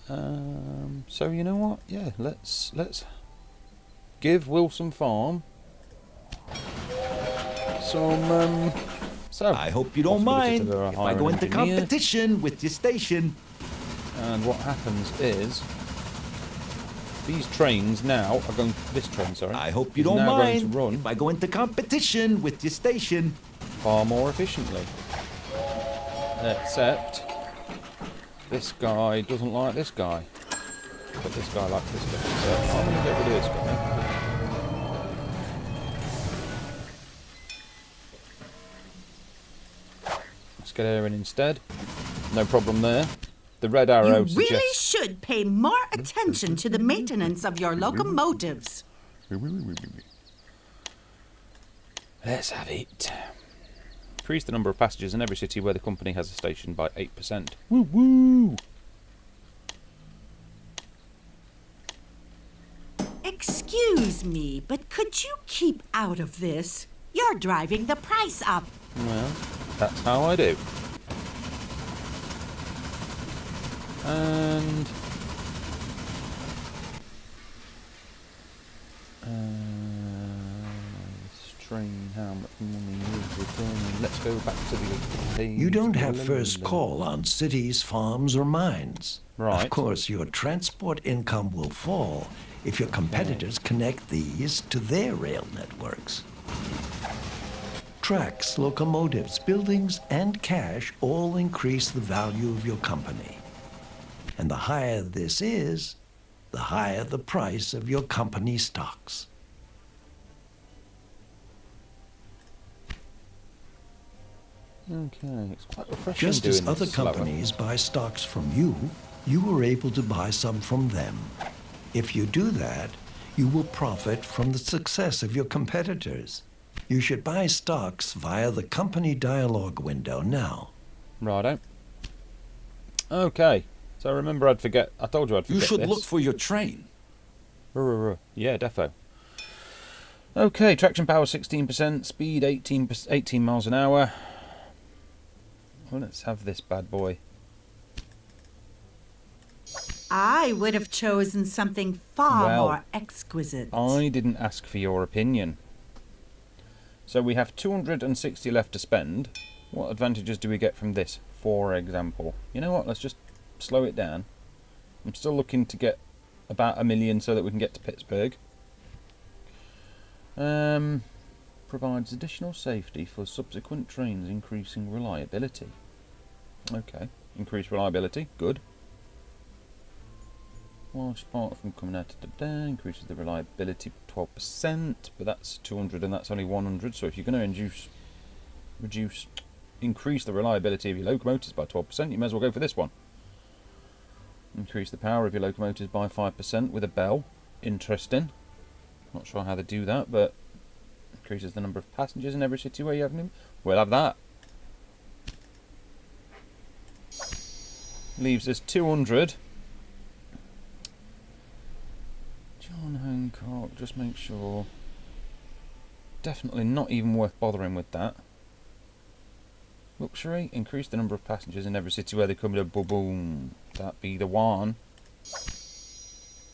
So you know what? Yeah, let's give Wilson Farm some. So I hope you don't mind possibility to if I hire go an into engineer. competition with your station. And what happens is these trains now are going. This train, sorry. I hope you is don't now going mind to run if I go into competition with your station. far more efficiently. Except this guy doesn't like this guy, but this guy likes this guy. So I'm going to get rid of this guy. Let's get her in instead. No problem there. The red arrow You really suggests. should pay more attention to the maintenance of your locomotives. Let's have it. Increase the number of passengers in every city where the company has a station by 8%. Woo woo! Excuse me, but could you keep out of this? You're driving the price up. Well, that's how I do. And strain how much money is returning. Let's go back to the page. You don't have first call on cities, farms, or mines. Right. Of course, your transport income will fall if your competitors connect these to their rail networks. Tracks, locomotives, buildings, and cash all increase the value of your company. And the higher this is, the higher the price of your company stocks. Okay, it's quite refreshing Just doing as other this slower. companies buy stocks from you, you are able to buy some from them. If you do that, you will profit from the success of your competitors. You should buy stocks via the company dialogue window now. Righto. Okay, so remember I told you I'd forget You should this. look for your train. Yeah, defo. Okay, traction power 16%, speed 18 miles an hour. Well, let's have this bad boy. I would have chosen something far Well, more exquisite. I didn't ask for your opinion. So we have 260 left to spend. What advantages do we get from this, for example? You know what, let's just slow it down. I'm still looking to get about 1 million so that we can get to Pittsburgh. Provides additional safety for subsequent trains, increasing reliability. Okay, increased reliability, good. Whilst apart from coming out of the day, increases the reliability 12%, but that's 200 and that's only 100, so if you're going to increase the reliability of your locomotives by 12%, you may as well go for this one. Increase the power of your locomotives by 5% with a bell. Interesting. Not sure how they do that, but increases the number of passengers in every city where you have them. We'll have that. Leaves us 200. John Hancock, just make sure. Definitely not even worth bothering with that. Luxury, increase the number of passengers in every city where they come to. Boom. That be the one.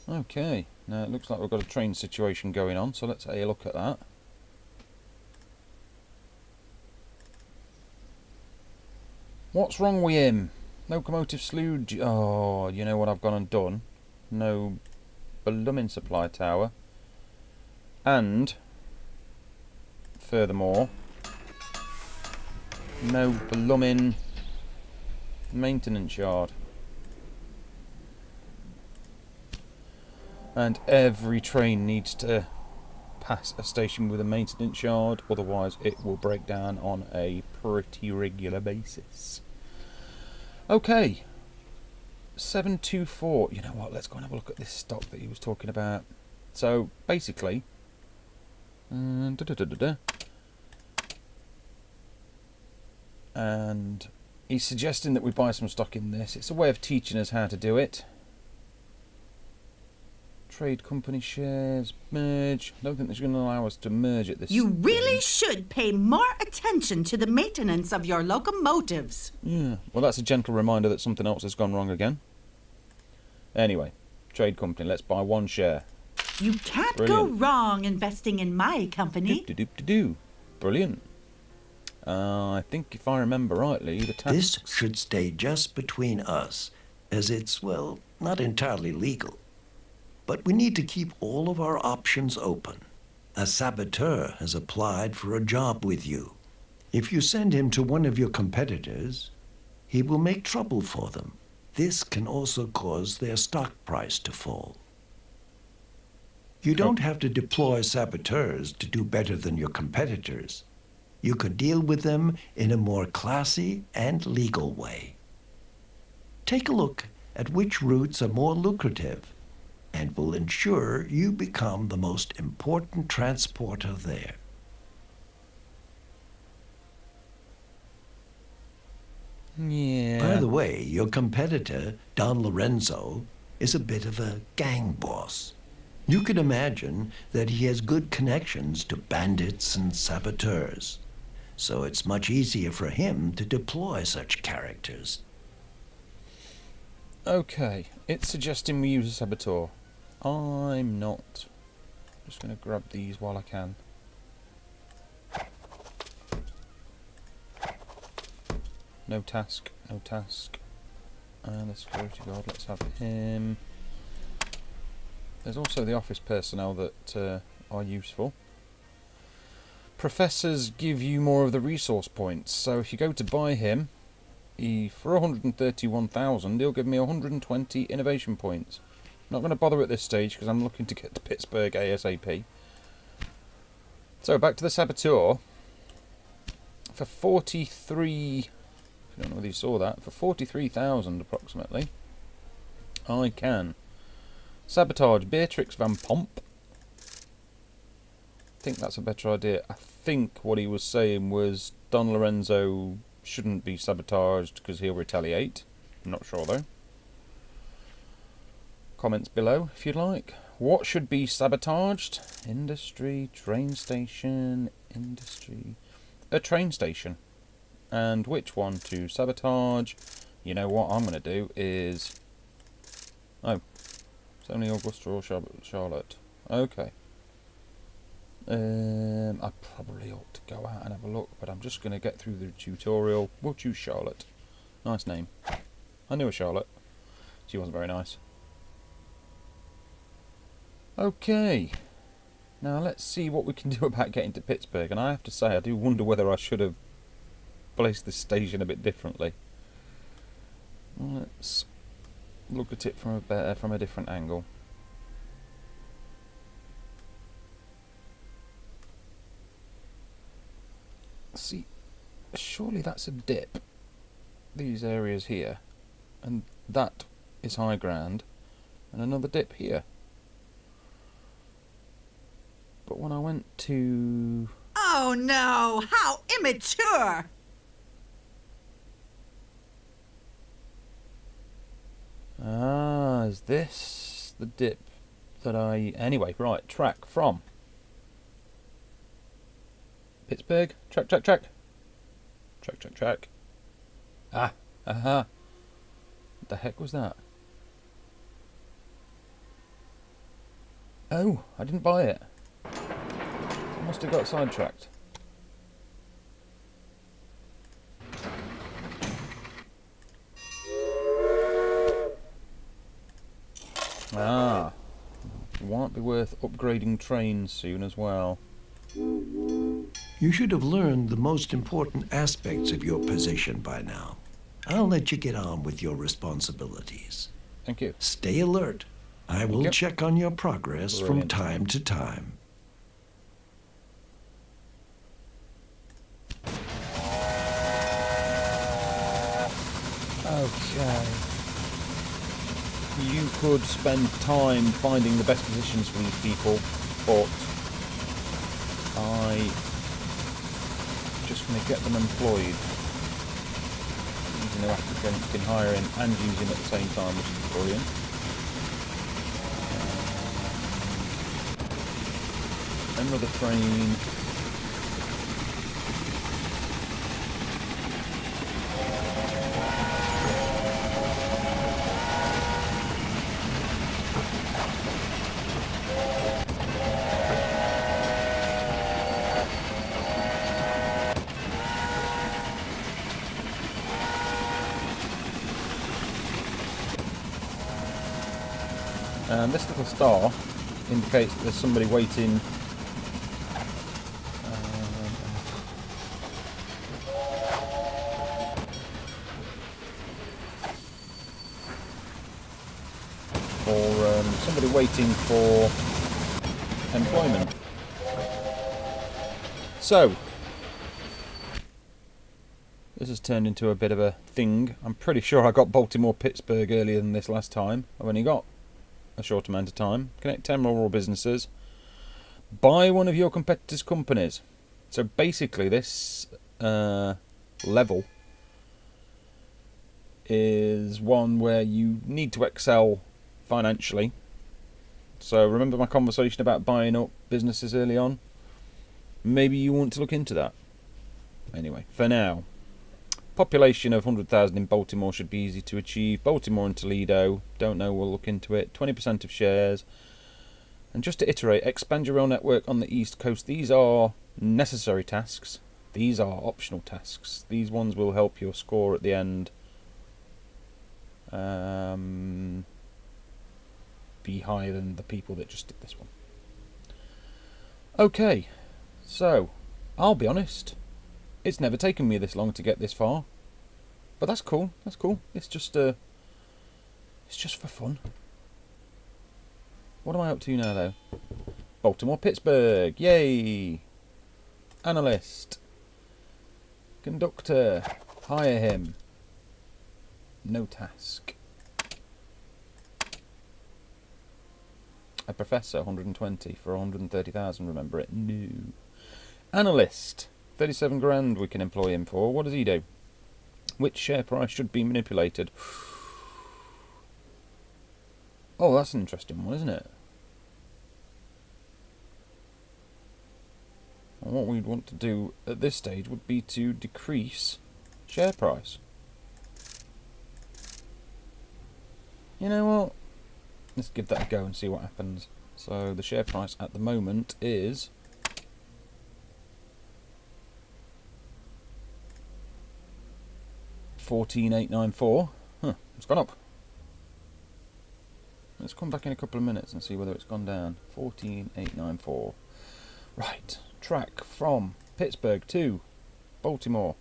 Okay, now it looks like we've got a train situation going on, so let's have a look at that. What's wrong with him? Locomotive slew. Oh, you know what I've gone and done? No blooming supply tower. And, furthermore, no blooming maintenance yard. And every train needs to pass a station with a maintenance yard, otherwise it will break down on a pretty regular basis. Okay, 724. You know what, let's go and have a look at this stock that he was talking about. So, basically, and he's suggesting that we buy some stock in this. It's a way of teaching us how to do it. Trade company shares, merge. I don't think they're going to allow us to merge at this You really stage. should pay more attention to the maintenance of your locomotives. Yeah, well, that's a gentle reminder that something else has gone wrong again. Anyway, trade company, let's buy 1 share. You can't Brilliant. go wrong investing in my company. Do. Brilliant. I think if I remember rightly, the tax... This should stay just between us, as it's, well, not entirely legal. But we need to keep all of our options open. A saboteur has applied for a job with you. If you send him to one of your competitors, he will make trouble for them. This can also cause their stock price to fall. You don't have to deploy saboteurs to do better than your competitors. You could deal with them in a more classy and legal way. Take a look at which routes are more lucrative and will ensure you become the most important transporter there. Yeah. By the way, your competitor, Don Lorenzo, is a bit of a gang boss. You can imagine that he has good connections to bandits and saboteurs, so it's much easier for him to deploy such characters. Okay, it's suggesting we use a saboteur. I'm not. Just going to grab these while I can. No task, no task. And the security guard, let's have him. There's also the office personnel that are useful. Professors give you more of the resource points, so if you go to buy him, for 131,000, he'll give me 120 innovation points. Not going to bother at this stage because I'm looking to get to Pittsburgh ASAP. So back to the saboteur. For 43, I don't know whether you saw that, for 43,000 approximately, I can sabotage Beatrix Van Pomp. I think that's a better idea. I think what he was saying was Don Lorenzo shouldn't be sabotaged because he'll retaliate. I'm not sure though. Comments below if you'd like. What should be sabotaged? Industry, train station, industry. A train station. And which one to sabotage? You know what I'm going to do is... Oh, it's only Augusta or Charlotte. Okay. I probably ought to go out and have a look, but I'm just going to get through the tutorial. We'll choose Charlotte. Nice name. I knew a Charlotte. She wasn't very nice. Okay. Now let's see what we can do about getting to Pittsburgh. And I have to say, I do wonder whether I should have placed this station a bit differently. Let's look at it from a different angle. See, surely that's a dip. These areas here, and that is high ground, and another dip here. But when I went to... Oh no, how immature! Ah, is this the dip that I... Anyway, right, track from Pittsburgh. Track. Ah, aha. What the heck was that? Oh, I didn't buy it. I must have got sidetracked. Ah, might be worth upgrading trains soon as well. You should have learned the most important aspects of your position by now. I'll let you get on with your responsibilities. Thank you. Stay alert. I will Yep. check on your progress from Brilliant. time to time. Okay. You could spend time finding the best positions for these people, but I just going to get them employed using the applicants in hiring and using at the same time, which is brilliant. Another train. And this little star indicates that there's somebody waiting somebody waiting for employment. So this has turned into a bit of a thing. I'm pretty sure I got Baltimore-Pittsburgh earlier than this last time. I've only got a short amount of time. Connect 10 rural businesses. Buy one of your competitors' companies. So basically this level is one where you need to excel financially. So remember my conversation about buying up businesses early on? Maybe you want to look into that. Anyway, for now, population of 100,000 in Baltimore should be easy to achieve. Baltimore and Toledo, don't know, we'll look into it. 20% of shares. And just to iterate, expand your rail network on the East Coast. These are necessary tasks. These are optional tasks. These ones will help your score at the end be higher than the people that just did this one. Okay, so I'll be honest, it's never taken me this long to get this far, but that's cool. That's cool. It's just for fun. What am I up to now, though? Baltimore, Pittsburgh, yay! Analyst, conductor, hire him. No task. A professor, 120 for 130,000. Remember it. No. Analyst, 37 grand we can employ him for. What does he do? Which share price should be manipulated? Oh, that's an interesting one, isn't it? And what we'd want to do at this stage would be to decrease share price. You know what? Let's give that a go and see what happens. So the share price at the moment is 14,894. Huh, it's gone up. Let's come back in a couple of minutes and see whether it's gone down. 14,894. Right, track from Pittsburgh to Baltimore.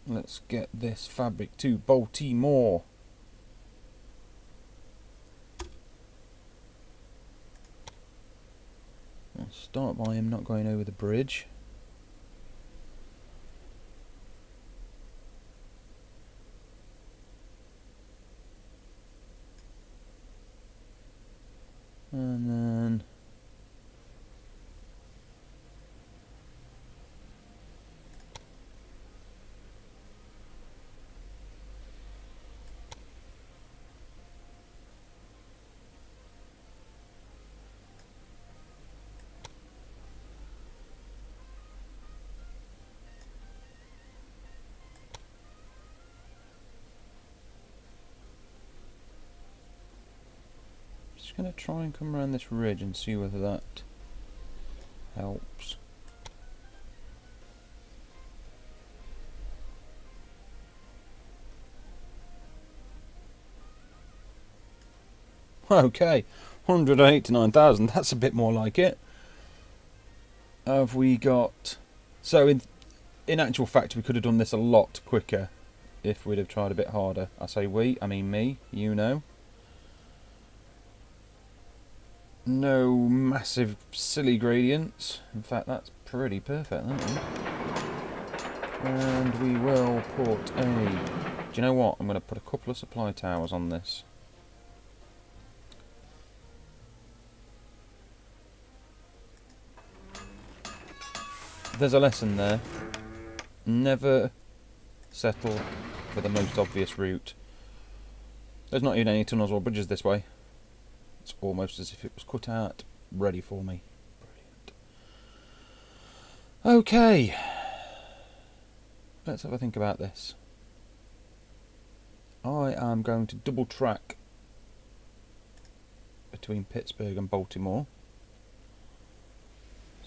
Let's get this fabric to Baltimore. I'll start by him not going over the bridge. And then just going to try and come around this ridge and see whether that helps. Okay, 189,000, that's a bit more like it. Have we got... So in actual fact we could have done this a lot quicker if we'd have tried a bit harder. I say we, I mean me, you know. No massive silly gradients. In fact, that's pretty perfect, isn't it? And we will put a... Do you know what? I'm going to put a couple of supply towers on this. There's a lesson there. Never settle for the most obvious route. There's not even any tunnels or bridges this way. It's almost as if it was cut out, ready for me. Brilliant. Okay. Let's have a think about this. I am going to double track between Pittsburgh and Baltimore,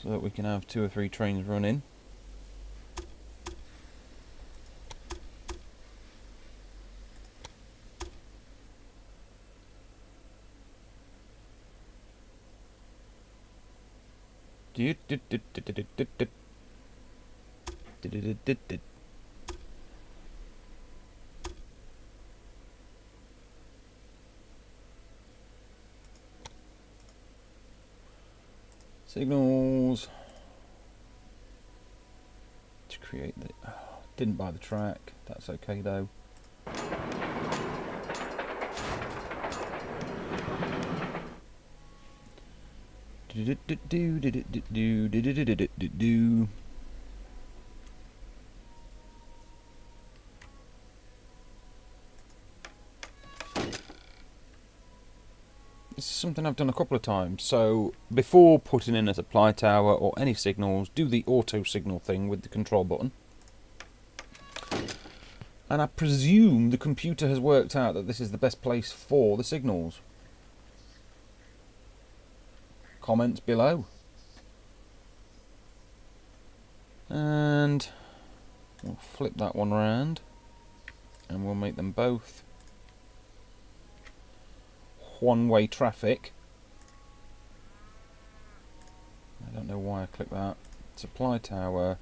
so that we can have 2 or 3 trains running. Signals to create the... Oh, didn't buy the track. That's okay though. This is something I've done a couple of times. So before putting in a supply tower or any signals, do the auto signal thing with the control button. And I presume the computer has worked out that this is the best place for the signals. Comments below. And we'll flip that one round and we'll make them both one-way traffic. I don't know why I clicked that. Supply tower.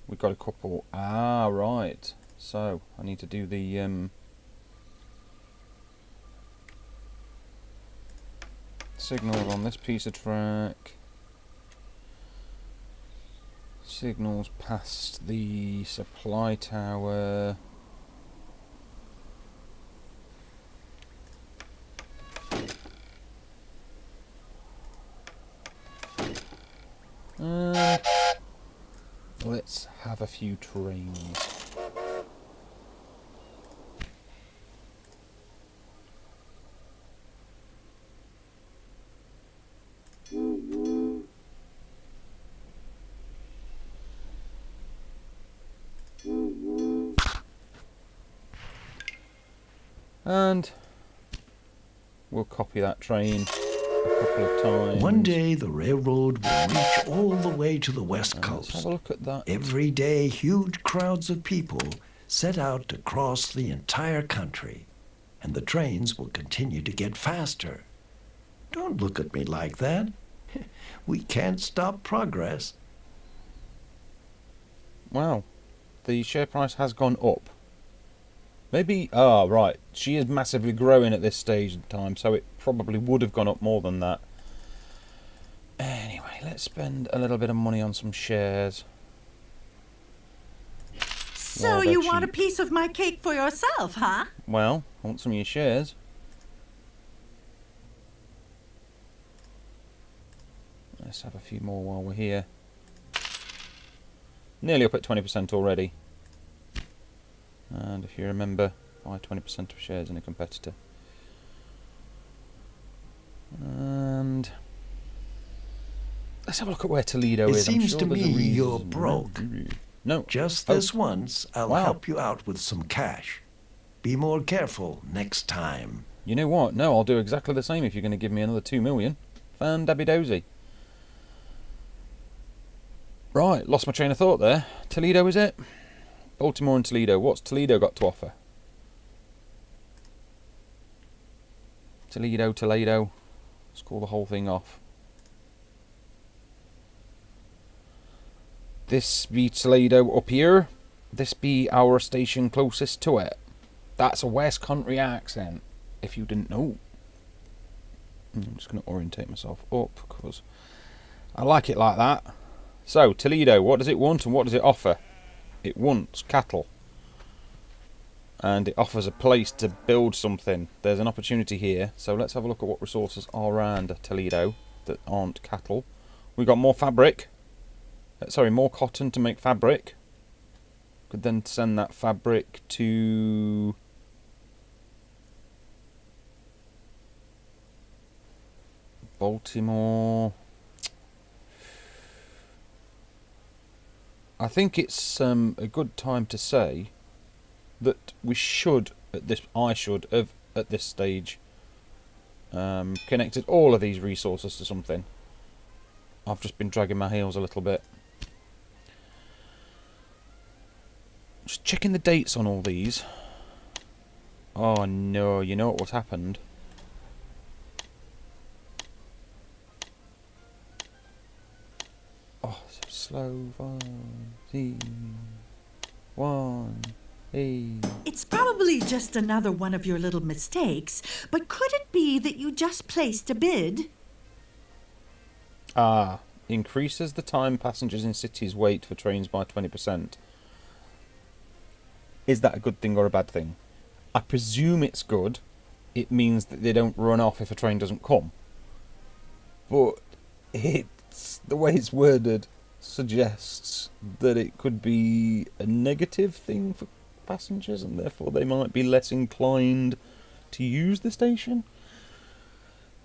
We've got a couple. Ah, right. So I need to do the signals on this piece of track. Signals past the supply tower. Let's have a few trains. And we'll copy that train a couple of times. One day the railroad will reach all the way to the West And let's have Coast. a look at that. Every day, huge crowds of people set out to cross the entire country, and the trains will continue to get faster. Don't look at me like that. We can't stop progress. Wow. The share price has gone up. Maybe... Ah, right. She is massively growing at this stage in time, so it probably would have gone up more than that. Anyway, let's spend a little bit of money on some shares. So Well, they're you want a cheap. piece of my cake for yourself, huh? Well, I want some of your shares. Let's have a few more while we're here. Nearly up at 20% already. And if you remember, buy 20% of shares in a competitor. And let's have a look at where Toledo It is. I'm seems sure to there's a me reason. you're broke. No. Just Oh. this once, I'll Wow. help you out with some cash. Be more careful next time. You know what? No, I'll do exactly the same if you're going to give me another 2 million. Fan dabby dozy. Right, lost my train of thought there. Toledo, is it? Baltimore and Toledo. What's Toledo got to offer? Toledo. Let's call the whole thing off. This be Toledo up here. This be our station closest to it. That's a West Country accent, if you didn't know. I'm just going to orientate myself up, because I like it like that. So, Toledo, what does it want and what does it offer? It wants cattle. And it offers a place to build something. There's an opportunity here. So let's have a look at what resources are around Toledo that aren't cattle. We've got more fabric. More cotton to make fabric. Could then send that fabric to... Baltimore. I think it's a good time to say that we should, I should have at this stage connected all of these resources to something. I've just been dragging my heels a little bit. Just checking the dates on all these. Oh no, you know what's happened? Oh, so slow. 1, 8. It's probably just another one of your little mistakes, but could it be that you just placed a bid? Ah, increases the time passengers in cities wait for trains by 20%. Is that a good thing or a bad thing? I presume it's good. It means that they don't run off if a train doesn't come. But it's the way it's worded suggests that it could be a negative thing for passengers, and therefore they might be less inclined to use the station.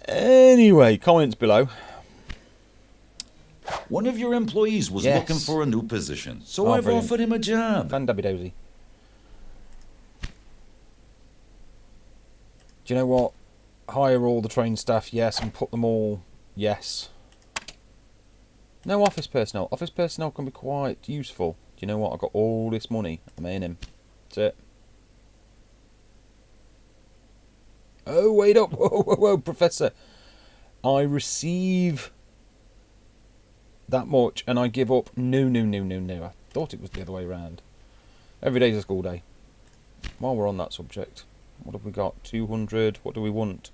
Anyway, comments below. One of your employees was Yes. looking for a new position, so Oh, I've brilliant. offered him a job. Fan dabby dozy. Do you know what? Hire all the train staff, yes, and put them all, yes. No office personnel. Office personnel can be quite useful. Do you know what? I've got all this money. I'm in him. That's it. Oh, wait up. Whoa, Professor. I receive that much and I give up. No. I thought it was the other way around. Every day's a school day. While we're on that subject, what have we got? 200. What do we want?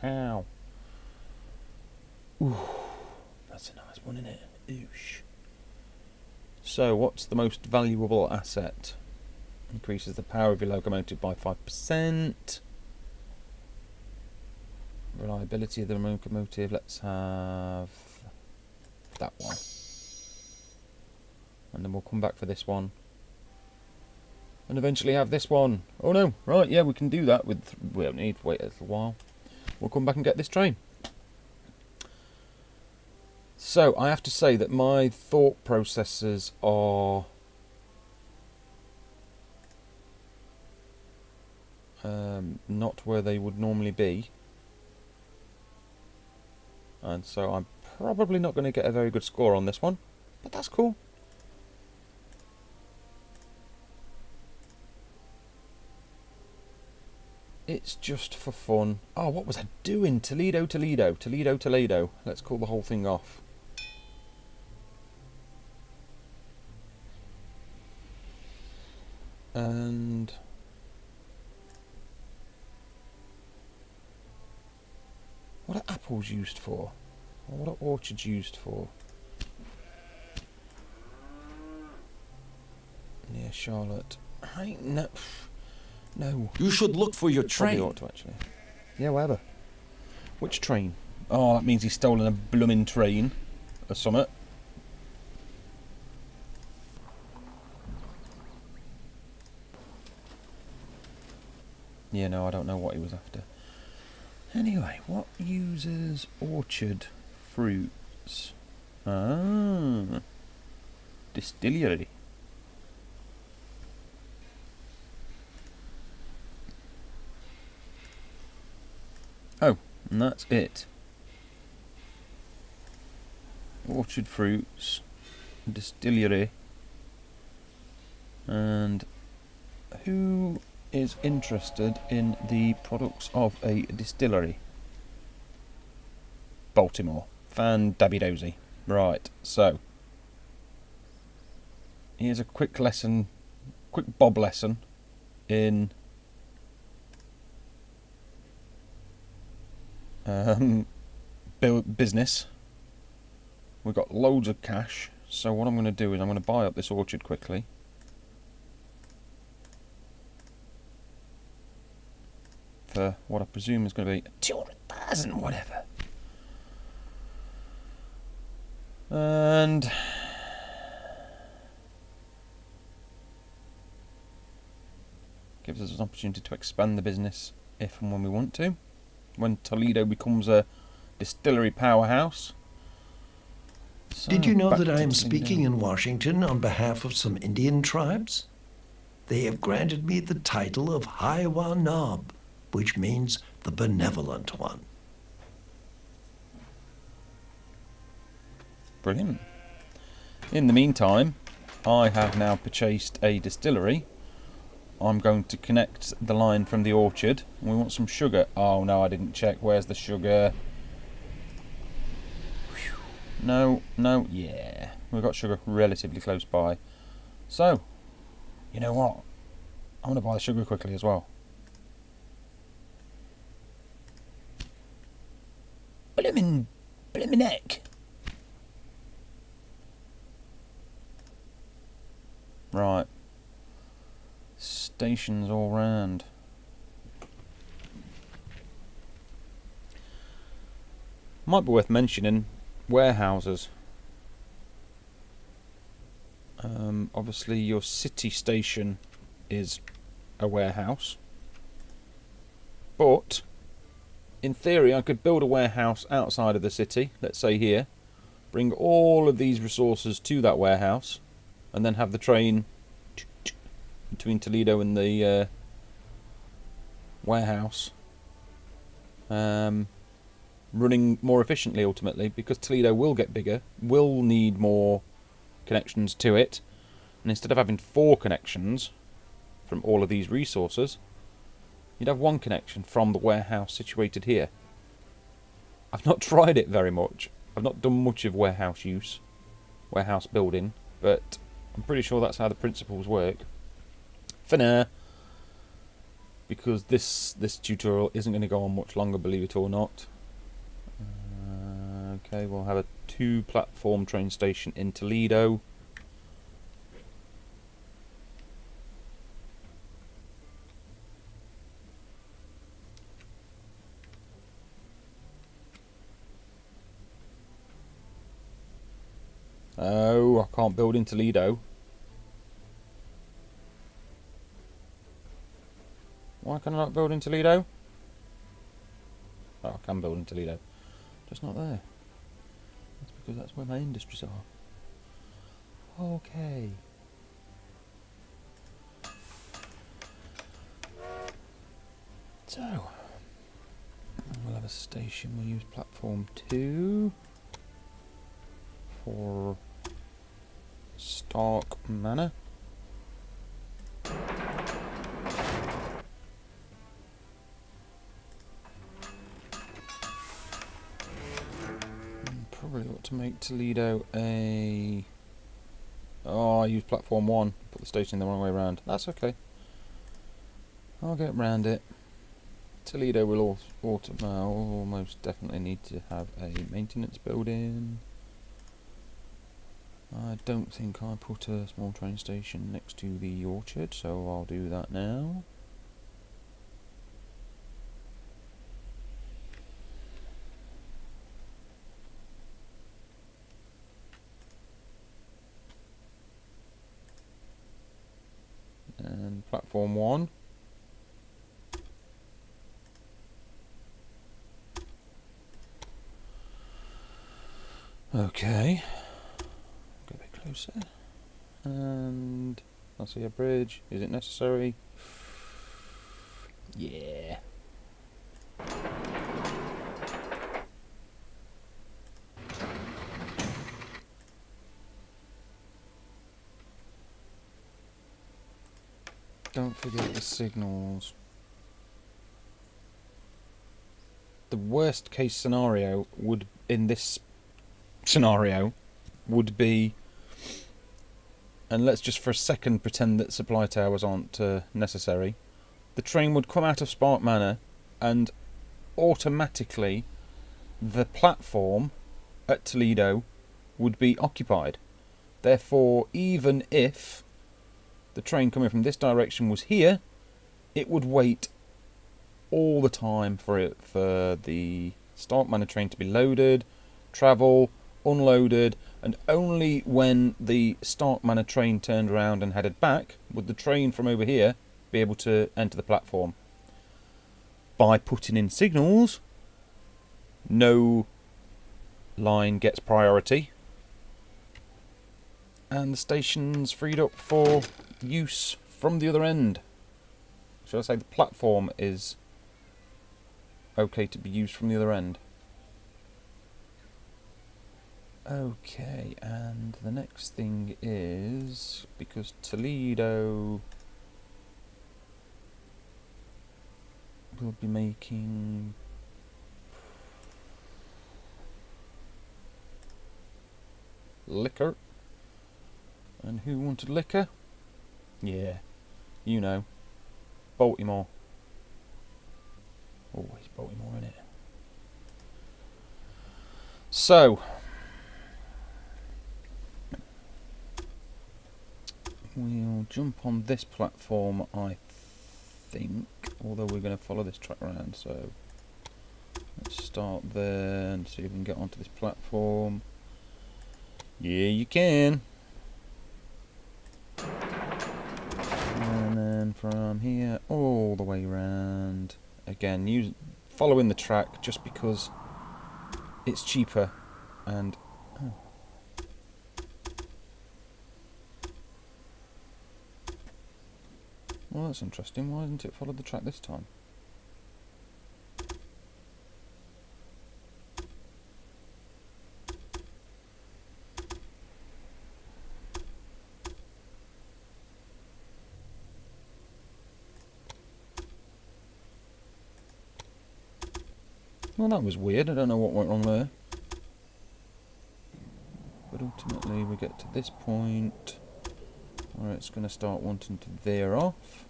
Ow. Ooh, that's a nice one, isn't it? Oosh. So, what's the most valuable asset? Increases the power of your locomotive by 5%. Reliability of the locomotive. Let's have that one. And then we'll come back for this one. And eventually have this one. Oh no, right, yeah, we can do that with... We don't need to wait a little while. We'll come back and get this train. So, I have to say that my thought processes are... not where they would normally be. And so I'm probably not going to get a very good score on this one, but that's cool. It's just for fun. Oh, what was I doing? Toledo, Toledo, Toledo, Toledo. Let's call the whole thing off. And what are apples used for? Or what are orchards used for? Near Charlotte. No. You should look for your Probably train. ought to, actually. Yeah, whatever. Which train? Oh, that means he's stolen a blooming train or something. Yeah, no, I don't know what he was after. Anyway, what uses orchard fruits? Ah, distillery. Oh, and that's it. Orchard fruits, distillery, and who is interested in the products of a distillery? Baltimore. Fan-dabby-dozy. Right, so here's a quick lesson, quick Bob lesson in business. We've got loads of cash, so what I'm going to do is I'm going to buy up this orchard quickly. For what I presume is going to be 200,000, whatever. And gives us an opportunity to expand the business if and when we want to. When Toledo becomes a distillery powerhouse. So, Did you know back that to I am Toledo. speaking in Washington on behalf of some Indian tribes? They have granted me the title of Hiwa Nob, which means the benevolent one. Brilliant. In the meantime, I have now purchased a distillery. I'm going to connect the line from the orchard. We want some sugar. Oh no, I didn't check. Where's the sugar? No, yeah. We've got sugar relatively close by. So, you know what? I'm going to buy the sugar quickly as well. Blimmin' neck. Right. Stations all round. Might be worth mentioning warehouses. Obviously your city station is a warehouse, but in theory I could build a warehouse outside of the city, let's say here, bring all of these resources to that warehouse, and then have the train between Toledo and the warehouse running more efficiently ultimately, because Toledo will get bigger, will need more connections to it, and instead of having 4 connections from all of these resources, you'd have 1 connection from the warehouse situated here. I've not tried it very much. I've not done much of warehouse use, warehouse building, but I'm pretty sure that's how the principles work. For now, because this tutorial isn't going to go on much longer, believe it or not. Okay, we'll have a 2-platform train station in Toledo. Oh, I can't build in Toledo. Why can I not build in Toledo? Oh, I can build in Toledo. Just not there. That's because that's where my industries are. Okay. So, we'll have a station. We'll use platform 2 for Stark Manor. Probably ought to make Toledo a... Oh, I used platform 1. Put the station the wrong way around. That's okay. I'll get round it. Toledo will almost definitely need to have a maintenance building. I don't think I put a small train station next to the orchard, so I'll do that now. And platform 1. Okay. Go a bit closer. And I see a bridge. Is it necessary? Yeah. Don't forget the signals. The worst case scenario would, in this scenario, would be, and let's just for a second pretend that supply towers aren't necessary, the train would come out of Spark Manor and automatically the platform at Toledo would be occupied. Therefore, even if the train coming from this direction was here, it would wait all the time for the Stark Manor train to be loaded, travel, unloaded, and only when the Stark Manor train turned around and headed back would the train from over here be able to enter the platform. By putting in signals, no line gets priority, and the station's freed up for use from the other end. Shall I say the platform is okay to be used from the other end. Okay, and the next thing is, because Toledo will be making liquor. And who wanted liquor? Yeah, you know, Baltimore. Always Baltimore, innit? So, we'll jump on this platform, I think, although we're going to follow this track around, so let's start there and see if we can get onto this platform. Yeah, you can. And then from here all the way around. Again, following the track just because it's cheaper and... Oh. Well, that's interesting. Why didn't it follow the track this time? Well, that was weird. I don't know what went wrong there. But ultimately we get to this point where it's going to start wanting to veer off.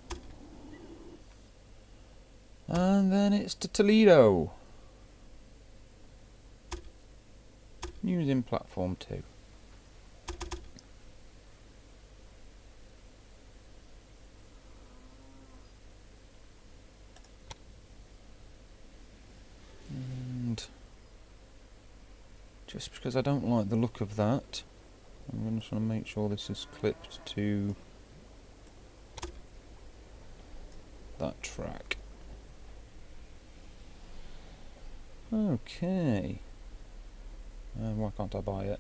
And then it's to Toledo. Using platform 2. And just because I don't like the look of that, I'm just going to make sure this is clipped to that track. Okay. Why can't I buy it?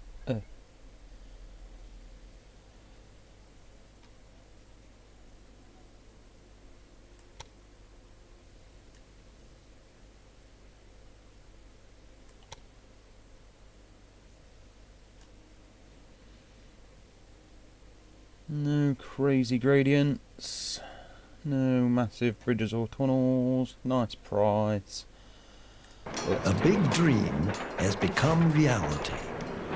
crazy gradients. No massive bridges or tunnels. Nice price. A big dream has become reality.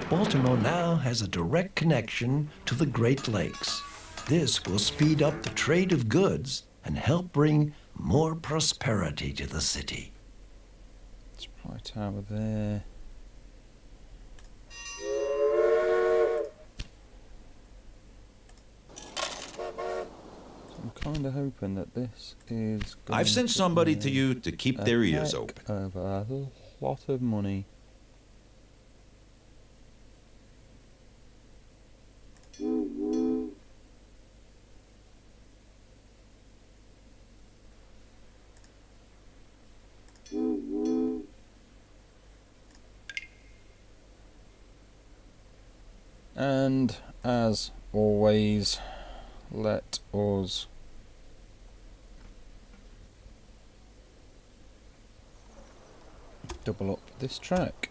Baltimore now has a direct connection to the Great Lakes. This will speed up the trade of goods and help bring more prosperity to the city. Supply tower there. I'm kind of hoping that this is going I've sent to somebody be to you to keep a their ears heck open. of a lot of money. And as always, let us double up this track.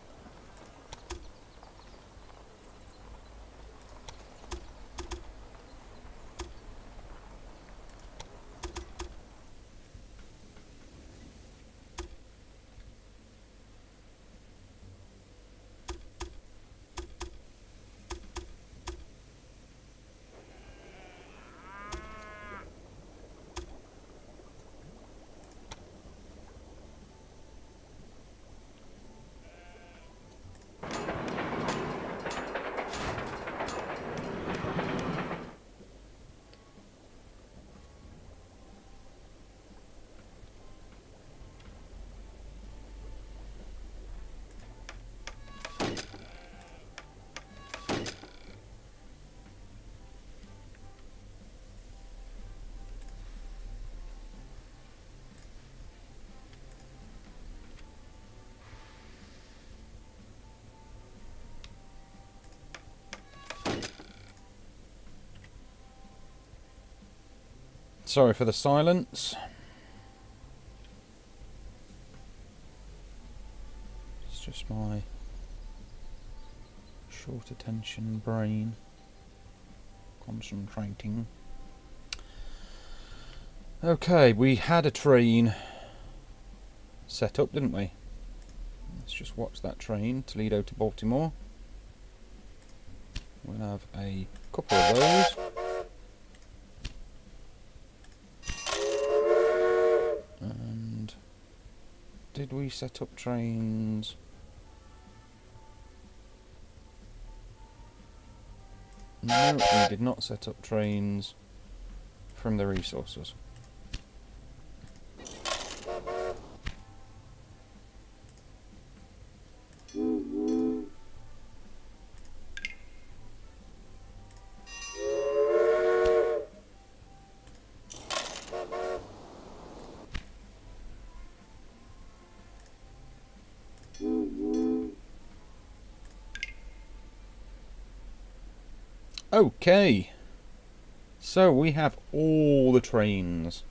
Sorry for the silence. It's just my short attention brain concentrating. Okay, we had a train set up, didn't we? Let's just watch that train, Toledo to Baltimore. We'll have a couple of those. And did we set up trains? No, we did not set up trains from the resources. Okay, so we have all the trains.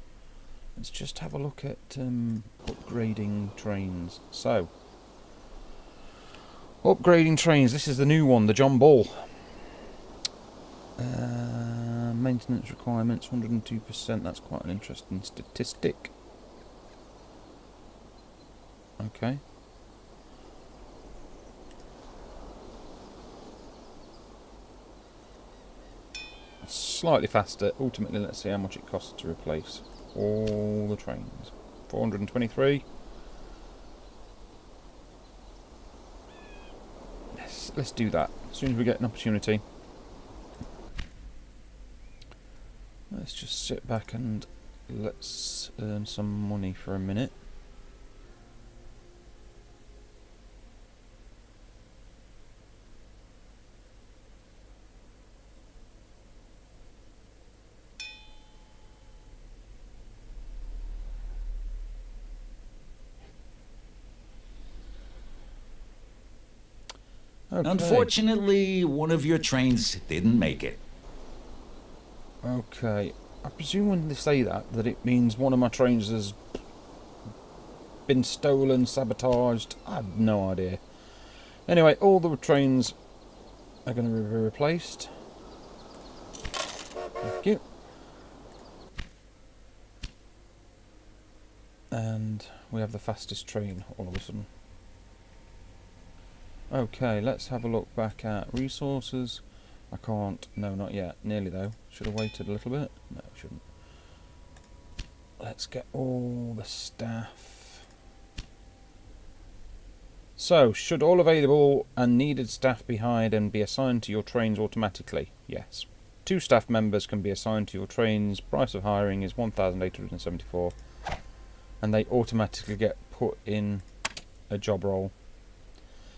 Let's just have a look at upgrading trains. So, upgrading trains, this is the new one, the John Bull. Maintenance requirements, 102%, that's quite an interesting statistic. Okay. Slightly faster. Ultimately, let's see how much it costs to replace all the trains. 423. Let's do that as soon as we get an opportunity. Let's just sit back and let's earn some money for a minute. Okay. Unfortunately, one of your trains didn't make it. Okay. I presume when they say that it means one of my trains has been stolen, sabotaged. I have no idea. Anyway, all the trains are going to be replaced. Thank you. And we have the fastest train all of a sudden. Okay, let's have a look back at resources. I can't. No, not yet. Nearly though. Should have waited a little bit. No, shouldn't. Let's get all the staff. So, should all available and needed staff be hired and be assigned to your trains automatically? Yes. 2 staff members can be assigned to your trains. Price of hiring is 1,874, and they automatically get put in a job role.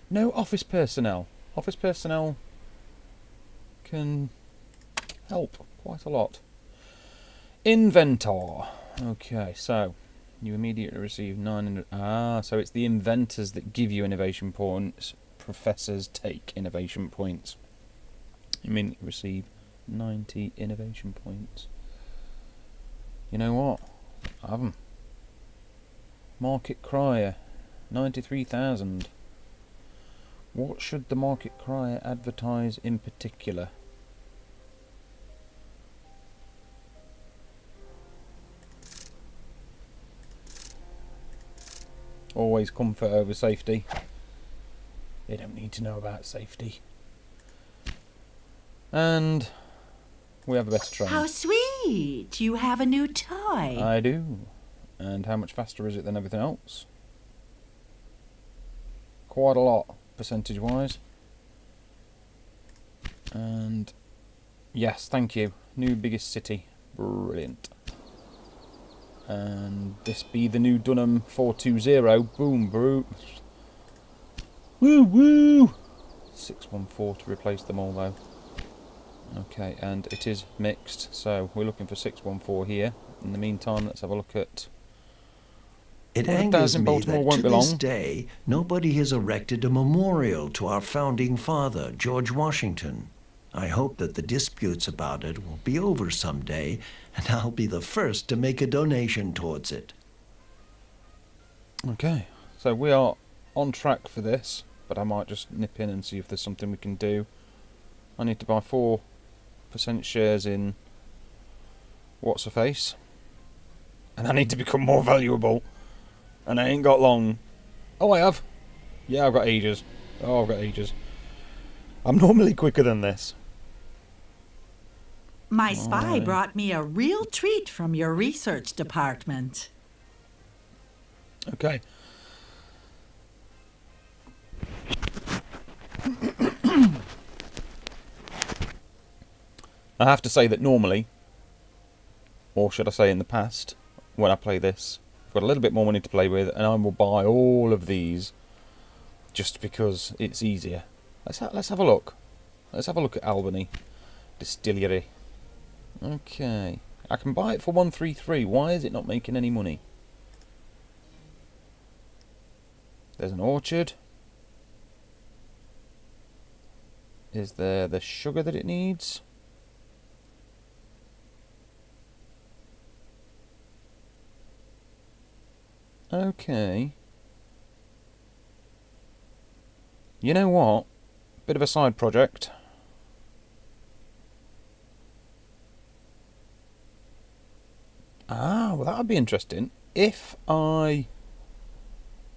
No office personnel. Office personnel can help quite a lot. Inventor. Okay, so you immediately receive 900. So it's the inventors that give you innovation points. Professors take innovation points. You immediately receive 90 innovation points. You know what? I have them. Market crier, 93,000. What should the market crier advertise in particular? Always comfort over safety. They don't need to know about safety. And we have a better train. How sweet! You have a new toy. I do. And how much faster is it than everything else? Quite a lot, percentage-wise. And yes, thank you. New biggest city. Brilliant. And this be the new Dunham 420. Boom, bro. Woo, woo! 614 to replace them all, though. Okay, and it is mixed, so we're looking for 614 here. In the meantime, let's have a look at... It 100,000 angers me Baltimore that won't to be this long. day, nobody has erected a memorial to our founding father, George Washington. I hope that the disputes about it will be over someday, and I'll be the first to make a donation towards it. Okay, so we are on track for this, but I might just nip in and see if there's something we can do. I need to buy 4% shares in What's-Her-Face, and I need to become more valuable, and I ain't got long. Oh, I have. Yeah, I've got ages. Oh, I've got ages. I'm normally quicker than this. My spy brought me a real treat from your research department. Okay. I have to say that normally, or should I say in the past, when I play this, I've got a little bit more money to play with, and I will buy all of these just because it's easier. Let's have a look. Let's have a look at Albany Distillery. Okay, I can buy it for 133. Why is it not making any money? There's an orchard. Is there the sugar that it needs? Okay. You know what? Bit of a side project. Well that would be interesting. If I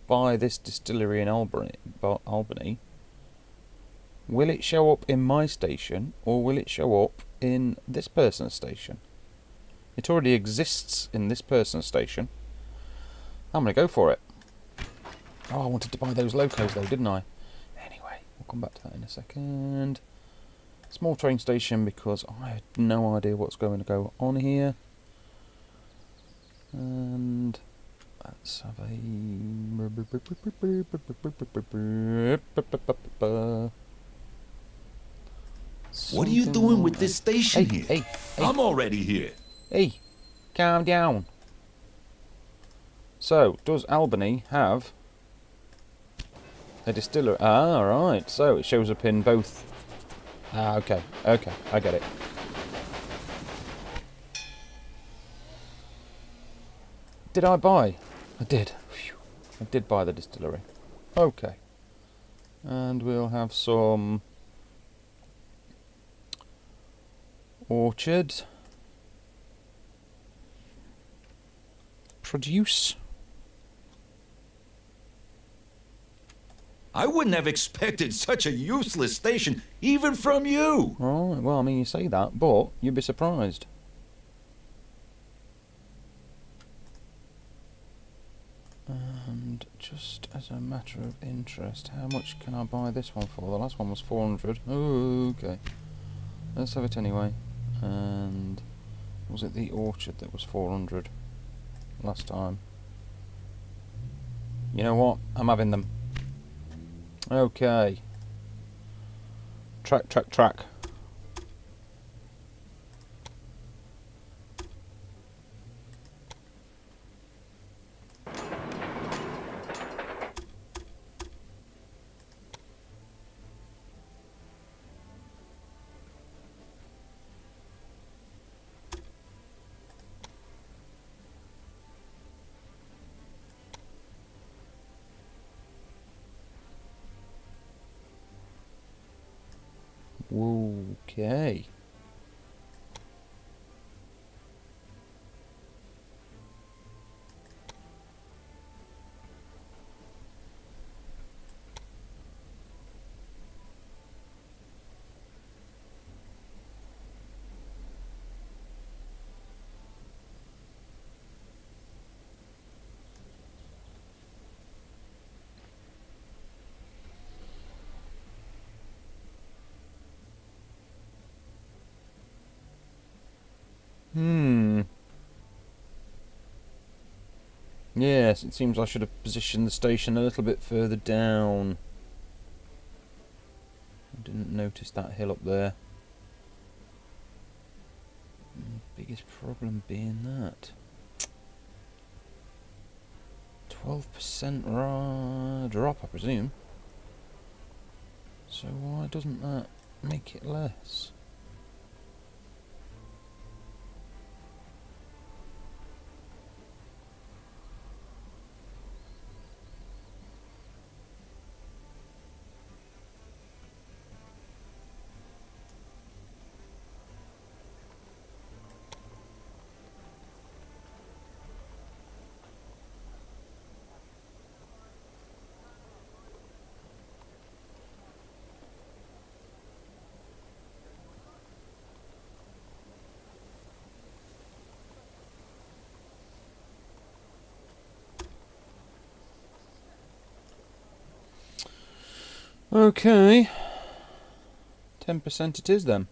buy this distillery in Albany, will it show up in my station, or will it show up in this person's station? It already exists in this person's station. I'm going to go for it. Oh, I wanted to buy those locos though, didn't I? Anyway, we'll come back to that in a second. Small train station, because I have no idea what's going to go on here. And let's have a... What are you doing with this station here? Hey, I'm already here. hey, calm down. So, does Albany have a distillery? Ah, right. So it shows up in both. Ah, okay, I get it. Did I buy? I did. Phew. I did buy the distillery. Okay. And we'll have some orchard. introduce. I wouldn't have expected such a useless station, even from you. Right, well, I mean, you say that, but you'd be surprised. And just as a matter of interest, how much can I buy this one for? The last one was 400. Oh, okay. Let's have it anyway. And was it the orchard that was 400 last time? You know what? I'm having them. Okay. Track. Okay. Yes, it seems I should have positioned the station a little bit further down. I didn't notice that hill up there. Biggest problem being that 12% drop, I presume. So why doesn't that make it less? Okay, 10% it is then.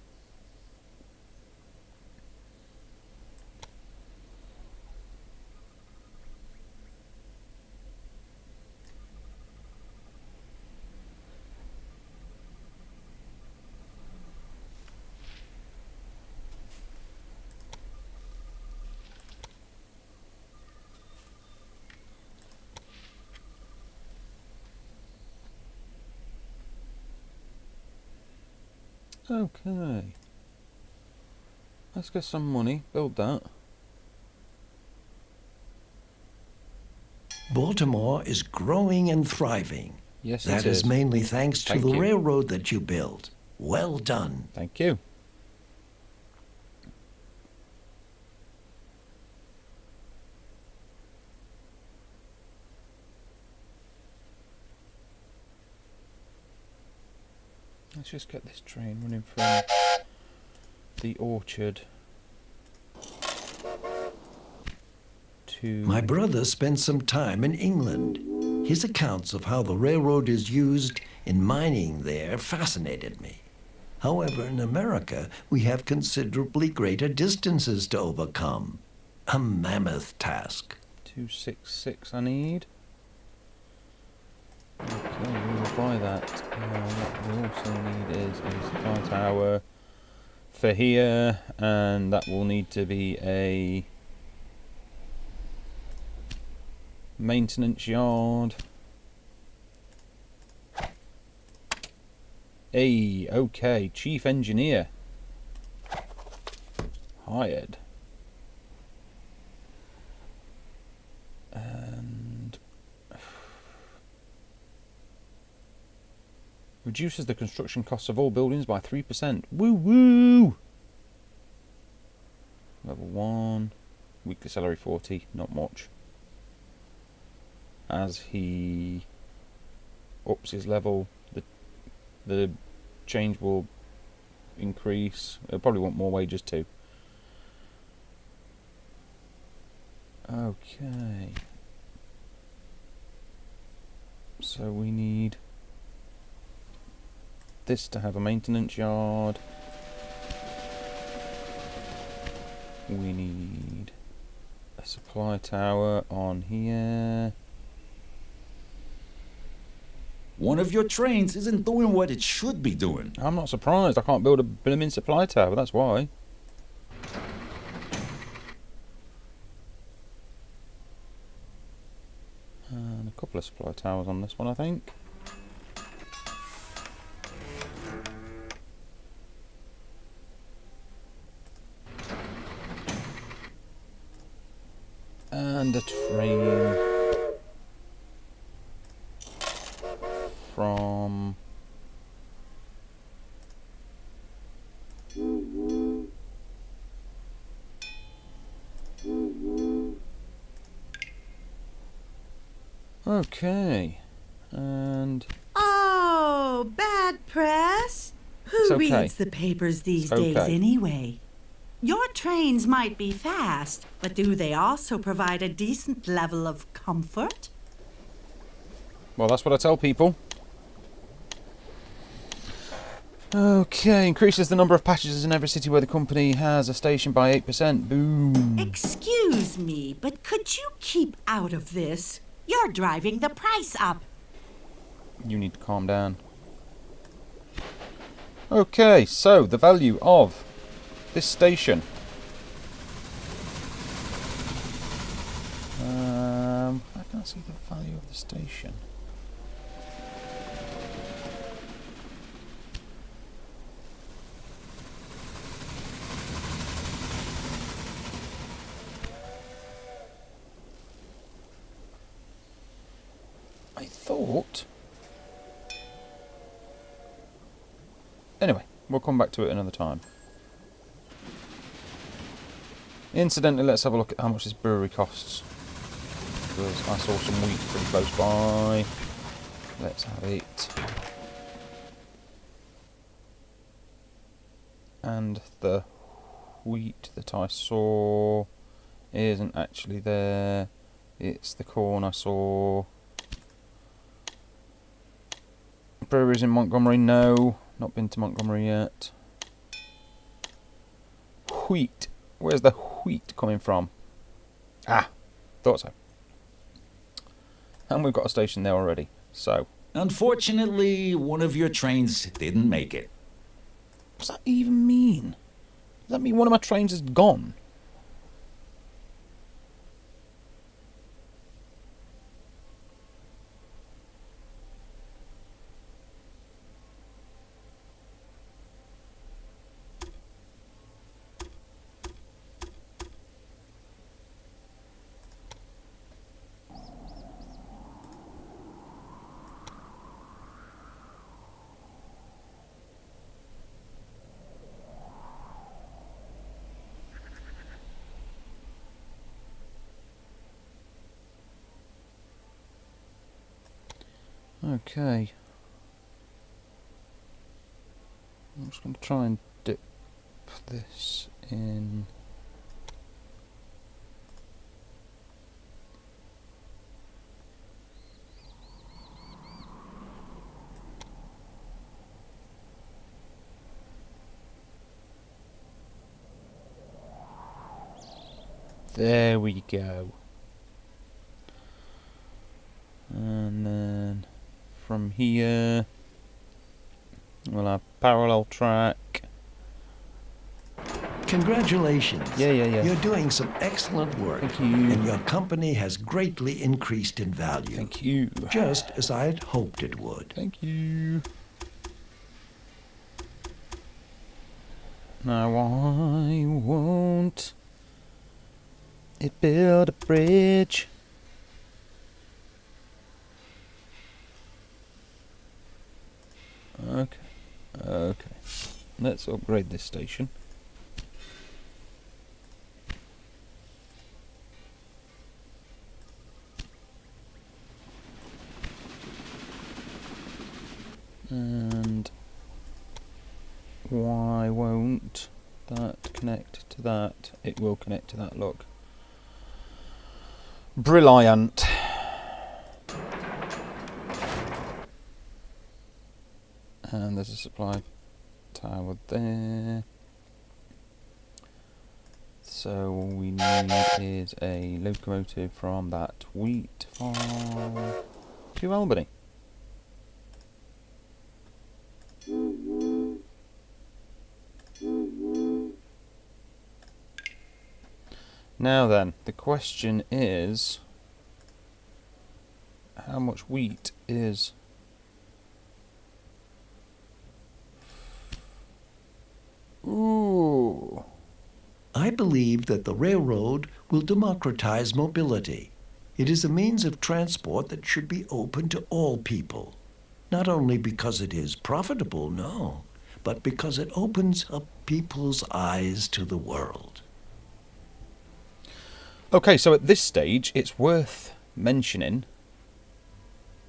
Okay, let's get some money, build that. Baltimore is growing and thriving. Yes, That it is is. mainly thanks to Thank the you. railroad that you built. Well done. Thank you. Let's just get this train running from the orchard to... My brother spent some time in England. His accounts of how the railroad is used in mining there fascinated me. However, in America, we have considerably greater distances to overcome. A mammoth task. 266 I need. Okay, we will buy that. What we also need is a supply tower for here, and that will need to be a maintenance yard. Hey, okay, chief engineer hired. And reduces the construction costs of all buildings by 3%. Woo woo! Level 1. Weekly salary 40, not much. as he ups his level, the change will increase. He'll probably want more wages too. Okay. So we need this to have a maintenance yard. We need a supply tower on here. One of your trains isn't doing what it should be doing. I'm not surprised. I can't build a blooming supply tower, that's why. And a couple of supply towers on this one, I think. And a train from okay, and Oh, bad press. Who It's okay. reads the papers these It's days okay. anyway? Your trains might be fast, but do they also provide a decent level of comfort? well, that's what I tell people. Okay, increases the number of passengers in every city where the company has a station by 8%. Boom. Excuse me, but could you keep out of this? You're driving the price up. You need to calm down. Okay, so the value of this station. I can't see the value of the station. I thought... Anyway, we'll come back to it another time. Incidentally, let's have a look at how much this brewery costs. Because I saw some wheat pretty close by. Let's have it. And the wheat that I saw isn't actually there. It's the corn I saw. Breweries in Montgomery? No. Not been to Montgomery yet. Wheat. Where's the wheat coming from? Ah, thought so. And we've got a station there already. So, Unfortunately, one of your trains didn't make it. what does that even mean? Does that mean one of my trains is gone? Okay. I'm just going to try and dip this in. There we go. And then from here we'll have parallel track. Congratulations. Yeah. You're doing some excellent work. Thank you. And your company has greatly increased in value. Thank you. Just as I had hoped it would. Thank you. Now why won't it build a bridge? Okay. Let's upgrade this station. Why won't that connect to that? It will connect to that, look. Brilliant. And there's a supply tower there. So all we need is a locomotive from that wheat farm to Albany. Now then, the question is, how much wheat is... Ooh. I believe that the railroad will democratize mobility. It is a means of transport that should be open to all people. Not only because it is profitable, no, but because it opens up people's eyes to the world. Okay, so at this stage, it's worth mentioning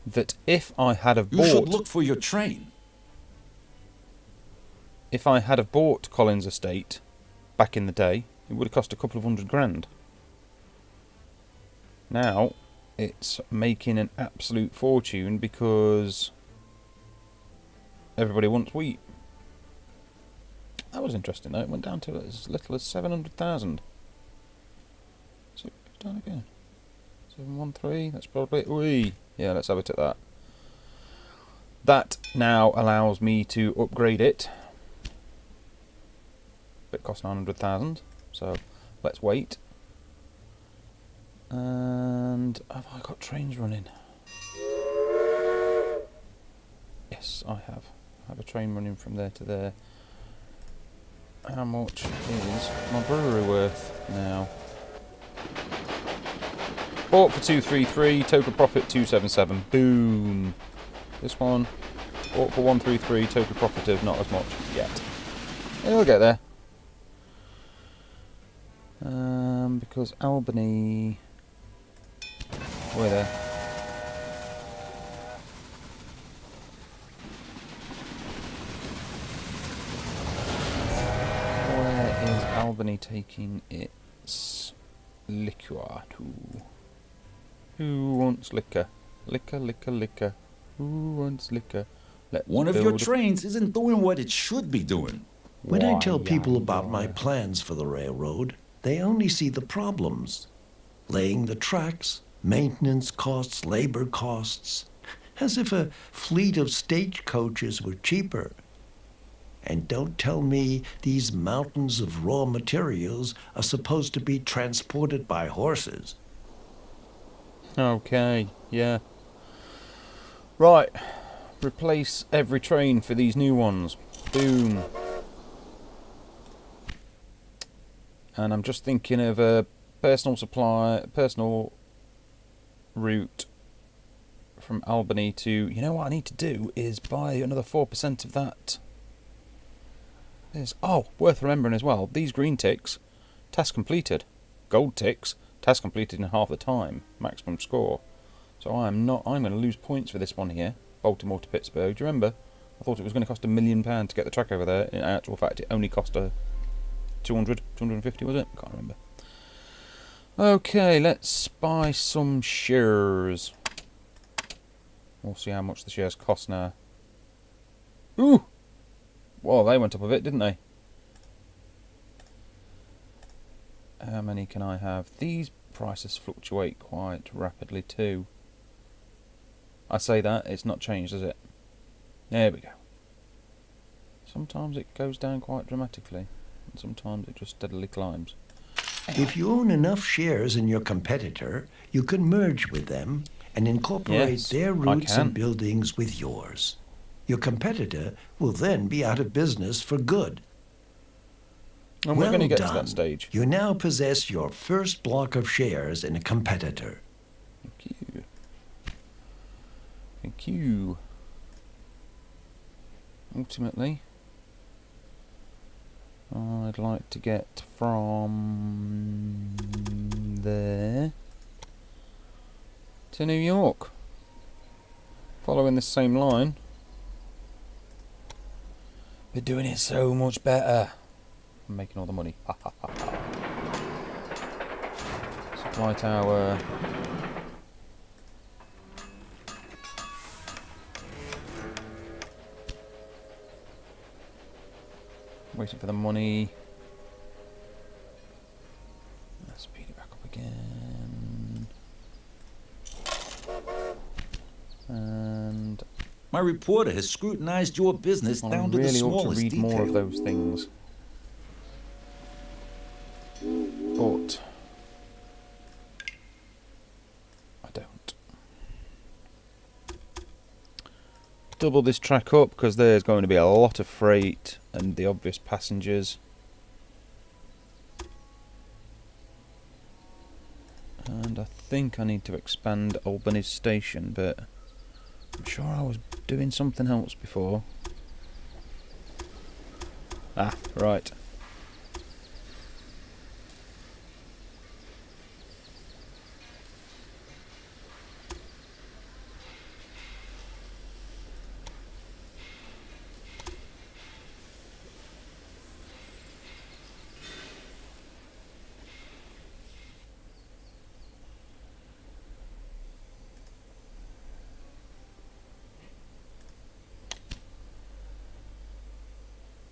that if I had have You should bought... look for your train. If I had have bought Collins Estate back in the day, it would have cost a couple of £100,000. Now, it's making an absolute fortune because everybody wants wheat. That was interesting though, it went down to as little as 700,000. So, down again. 713, that's probably... Wee. Yeah, let's have it at that. That now allows me to upgrade it. It costs 900,000, so let's wait. And have I got trains running? Yes, I have. I have a train running from there to there. How much is my brewery worth now? Bought for 233, total profit 277. Boom. This one bought for 133, total profit of not as much yet. We'll get there. Because Albany, we're there. Where is Albany taking its liquor to? Who wants liquor? Liquor, liquor, liquor. Who wants liquor? Let's One of your build a- trains isn't doing what it should be doing. When I tell Why, people yeah, about my yeah. plans for the railroad, they only see the problems. Laying the tracks, maintenance costs, labor costs, as if a fleet of stagecoaches were cheaper. And don't tell me these mountains of raw materials are supposed to be transported by horses. Okay, yeah. Right. Replace every train for these new ones. Boom. And I'm just thinking of a personal route from Albany to... You know what I need to do is buy another 4% of that. Worth remembering as well. These green ticks, task completed. Gold ticks, task completed in half the time. Maximum score. So I'm going to lose points for this one here. Baltimore to Pittsburgh. Do you remember? I thought it was going to cost £1 million to get the track over there. In actual fact, it only cost 250, was it? Can't remember. Okay, let's buy some shares. We'll see how much the shares cost now. Ooh! Well, they went up a bit, didn't they? How many can I have? These prices fluctuate quite rapidly too. I say that, it's not changed, has it? There we go. Sometimes it goes down quite dramatically, and sometimes it just steadily climbs. If you own enough shares in your competitor, you can merge with them and incorporate Yes, their I routes can. and buildings with yours. Your competitor will then be out of business for good. And we're going to get to done. that stage. You now possess your first block of shares in a competitor. Thank you. Thank you. Ultimately, I'd like to get from there to New York. Following this same line. We're doing it so much better. I'm making all the money. Ha ha ha ha. Supply tower. Waiting for the money. Let's speed it back up again. And My reporter has scrutinized your business I down to the really ought to smallest read detail. more of those things. But I don't. Double this track up because there's going to be a lot of freight and the obvious passengers. And I think I need to expand Albany's station, but I'm sure I was doing something else before. Ah, right.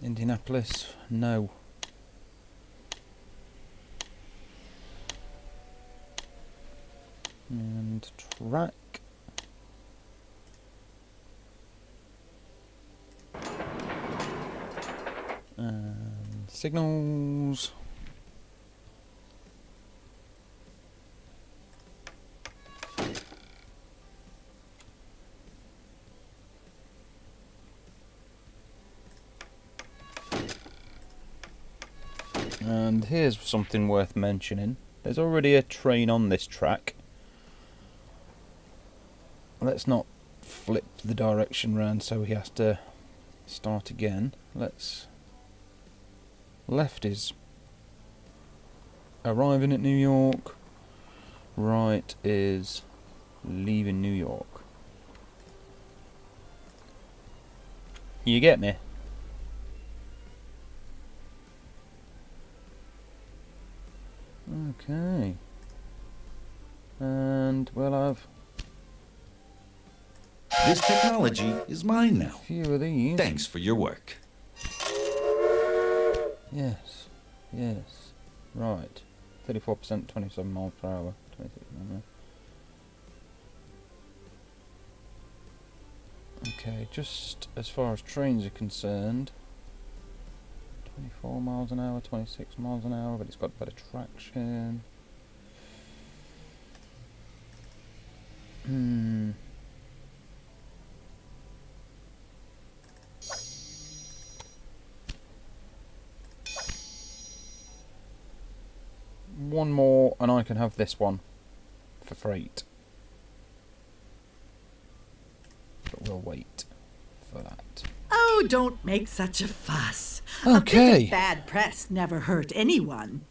Indianapolis, no. And track. And signals. And here's something worth mentioning. There's already a train on this track. Let's not flip the direction round so he has to start again. Let's... Left is arriving at New York. Right is leaving New York. You get me? Okay. And we'll have This technology is mine now. a few of these. Thanks for your work. Yes. Yes. Right. 34%, 27 miles per hour. 26 miles per hour. Okay, just as far as trains are concerned, 24 miles an hour, 26 miles an hour, but it's got better traction. One more and I can have this one for freight. But we'll wait for that. Oh, don't make such a fuss. A bit Okay. of bad press never hurt anyone.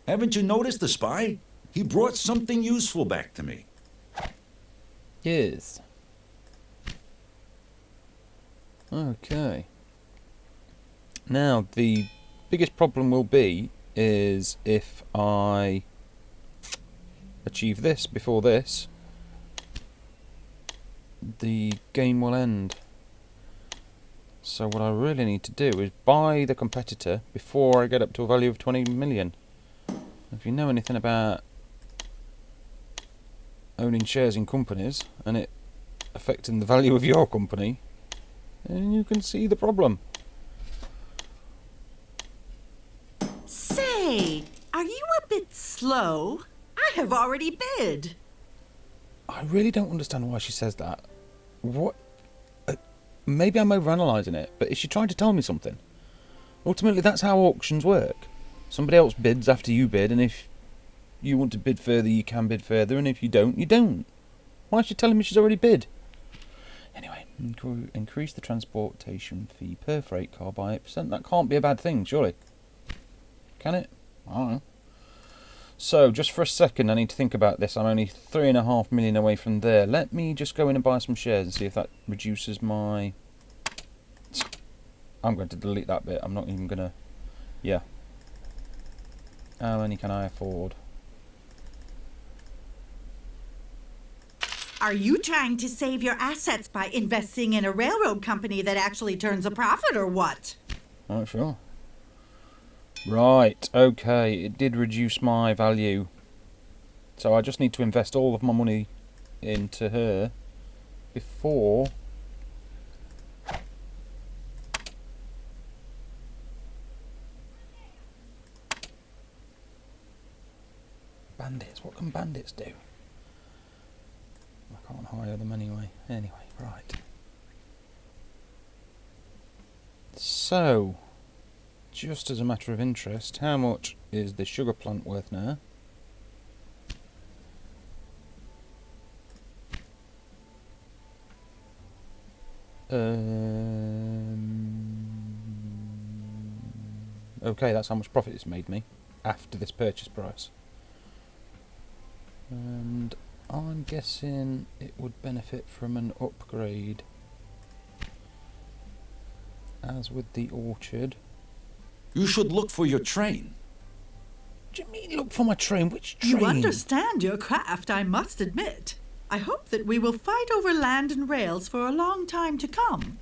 Haven't you noticed the spy? He brought something useful back to me. Yes. Okay. Now, the biggest problem will be is if I achieve this before this, the game will end. So what I really need to do is buy the competitor before I get up to a value of 20 million. If you know anything about owning shares in companies and it affecting the value of your company, then you can see the problem. Say, are you a bit slow? I have already bid. I really don't understand why she says that. What? Maybe I'm overanalyzing it, but is she trying to tell me something? Ultimately, that's how auctions work. Somebody else bids after you bid, and if you want to bid further, you can bid further, and if you don't, you don't. Why is she telling me she's already bid? Anyway, increase the transportation fee per freight car by 8%. That can't be a bad thing, surely. Can it? I don't know. So, just for a second, I need to think about this. I'm only 3.5 million away from there. Let me just go in and buy some shares and see if that reduces my I'm going to delete that bit. I'm not even going to... Yeah. How many can I afford? Are you trying to save your assets by investing in a railroad company that actually turns a profit or what? Not sure. Right, okay. It did reduce my value. So I just need to invest all of my money into her before... Bandits, what can bandits do? I can't hire them anyway. Anyway, right. So, just as a matter of interest, how much is the sugar plant worth now? Okay, that's how much profit it's made me after this purchase price. And I'm guessing it would benefit from an upgrade. As with the orchard. You should look for your train. What do you mean look for my train? Which train? You understand your craft, I must admit. I hope that we will fight over land and rails for a long time to come.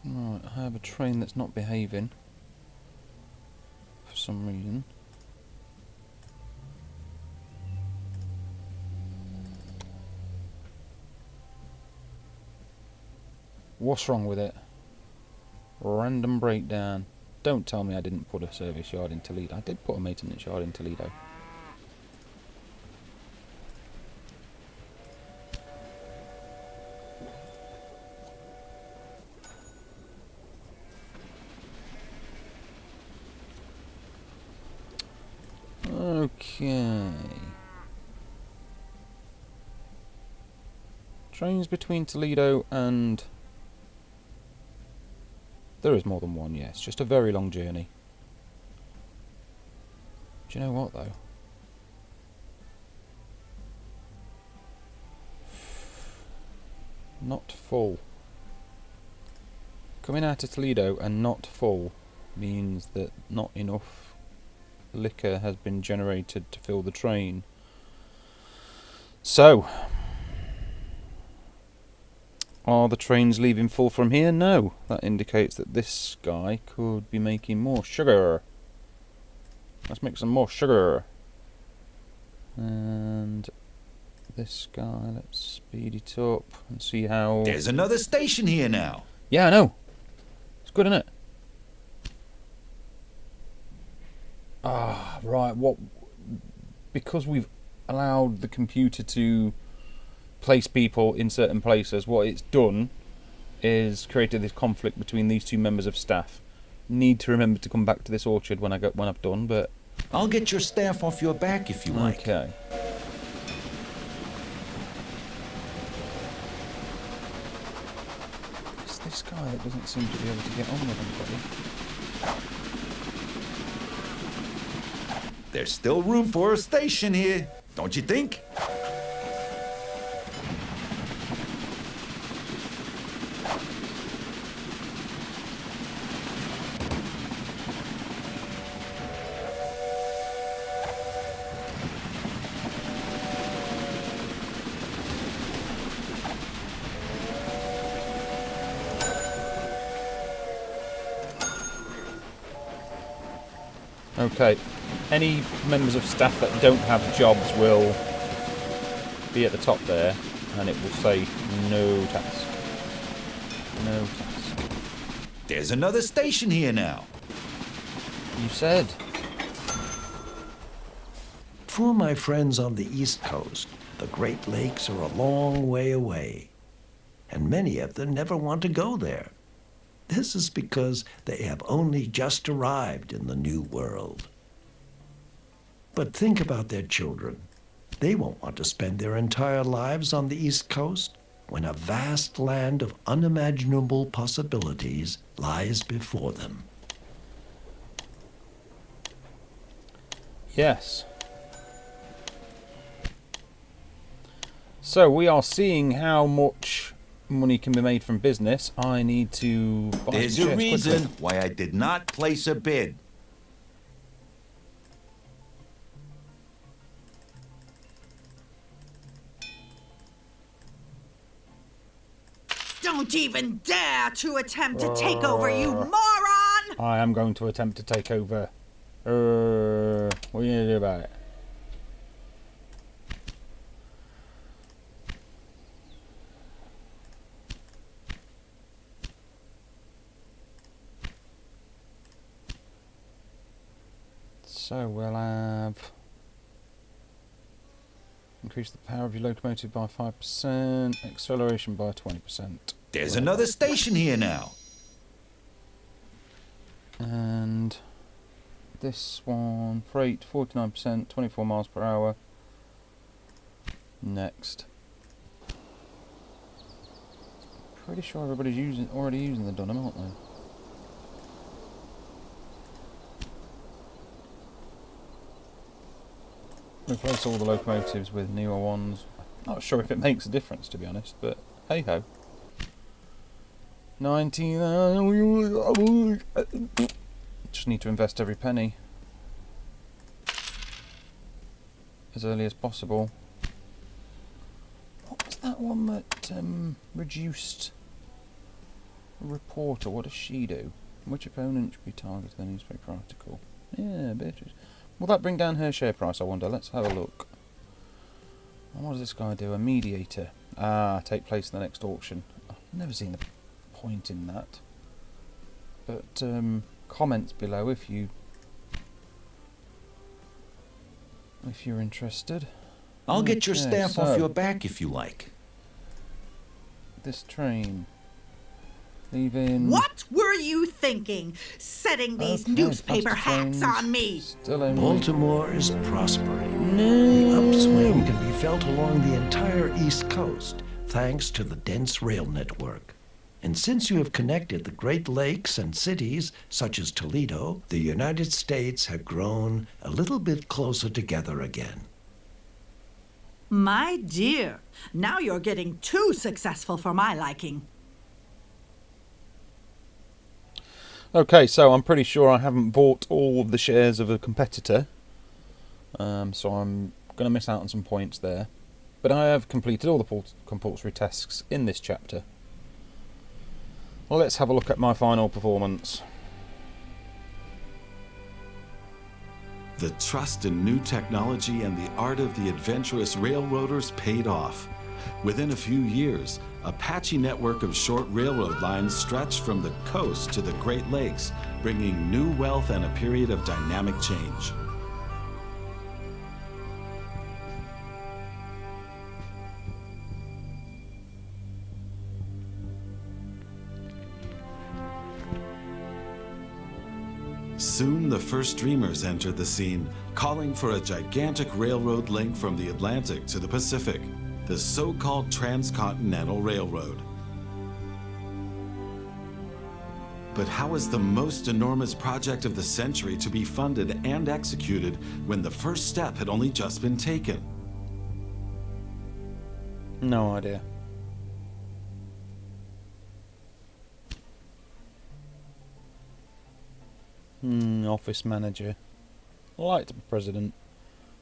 Right, I have a train that's not behaving for some reason. What's wrong with it? Random breakdown. Don't tell me I didn't put a service yard in Toledo. I did put a maintenance yard in Toledo. Okay. Trains between Toledo and... There is more than one, yes. Just a very long journey. Do you know what, though? Not full. Coming out of Toledo and not full means that not enough liquor has been generated to fill the train. So, are the trains leaving full from here? No. That indicates that this guy could be making more sugar. Let's make some more sugar. And this guy, let's speed it up and see how... There's another station here now. Yeah, I know. It's good, isn't it? Ah, right. What? Because we've allowed the computer to place people in certain places, what it's done is created this conflict between these two members of staff. Need to remember to come back to this orchard when I've done, but I'll get your staff off your back if you like. okay. It's this guy that doesn't seem to be able to get on with anybody. There's still room for a station here, don't you think? Okay. Any members of staff that don't have jobs will be at the top there, and it will say no task. No task. There's another station here now. You said. For my friends on the East Coast, the Great Lakes are a long way away, and many of them never want to go there. This is because they have only just arrived in the New World. But think about their children. They won't want to spend their entire lives on the East Coast when a vast land of unimaginable possibilities lies before them. Yes. So we are seeing how much money can be made from business. I need to buy There's some a shares reason quickly. why I did not place a bid. Don't even dare to attempt to take over, you moron! I am going to attempt to take over. What are you going to do about it? So we'll have increase the power of your locomotive by 5%, acceleration by 20%. There's another station here now. And this one, freight 49%, 24 miles per hour. Next. Pretty sure everybody's already using the Dunham, aren't they? Replace all the locomotives with newer ones. Not sure if it makes a difference, to be honest, but hey ho. 19. Just need to invest every penny as early as possible. What was that one that reduced a reporter? What does she do? Which opponent should be targeted in the newspaper article? Yeah, Beatrice. Will that bring down her share price, I wonder? Let's have a look. And what does this guy do? A mediator. Ah, take place in the next auction. I've never seen the point in that. But comments below if you're interested. I'll get your Okay, staff so off your back if you like. this train leaving. What were you thinking? Setting these Okay, newspaper faster hacks trains, on me? Still only. Baltimore is prospering. No. The upswing can be felt along the entire East Coast, thanks to the dense rail network. And since you have connected the Great Lakes and cities such as Toledo, the United States have grown a little bit closer together again. My dear, now you're getting too successful for my liking. Okay, so I'm pretty sure I haven't bought all of the shares of a competitor. So I'm going to miss out on some points there. But I have completed all the compulsory tasks in this chapter. Well, let's have a look at my final performance. The trust in new technology and the art of the adventurous railroaders paid off. Within a few years, a patchy network of short railroad lines stretched from the coast to the Great Lakes, bringing new wealth and a period of dynamic change. Soon the first dreamers entered the scene, calling for a gigantic railroad link from the Atlantic to the Pacific, the so-called Transcontinental Railroad. But how is the most enormous project of the century to be funded and executed when the first step had only just been taken? No idea. Office manager. Light president.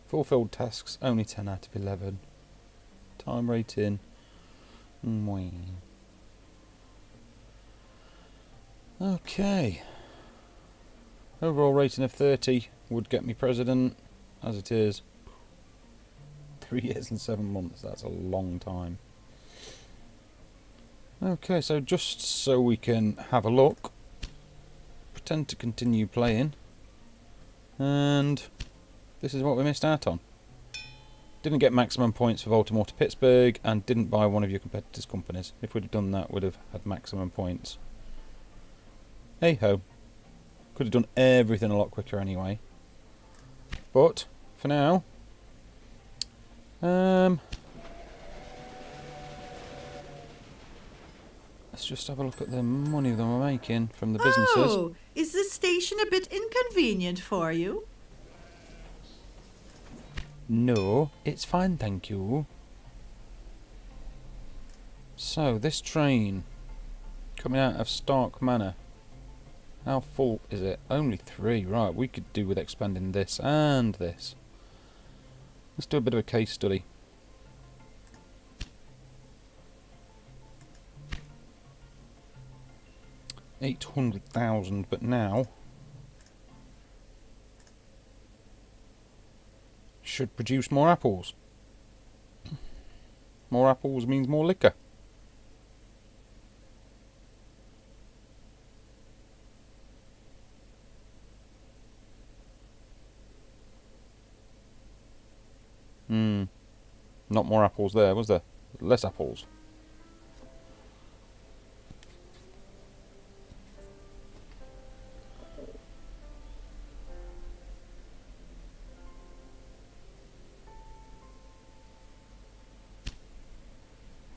Fulfilled tasks, only 10 out of 11. Time rating. Okay. Overall rating of 30 would get me president. As it is, 3 years and 7 months. That's a long time. Okay, so just so we can have a look. Pretend to continue playing. And this is what we missed out on. Didn't get maximum points for Baltimore to Pittsburgh and didn't buy one of your competitors' companies. If we'd have done that, we'd have had maximum points. Hey ho. Could have done everything a lot quicker anyway. But for now, let's just have a look at the money that we're making from the businesses. Oh, is this station a bit inconvenient for you? No, it's fine, thank you. So, this train coming out of Stark Manor. How full is it? Only 3. Right, we could do with expanding this and this. Let's do a bit of a case study. $800,000, but now should produce more apples. More apples means more liquor. Not more apples there, was there? Less apples.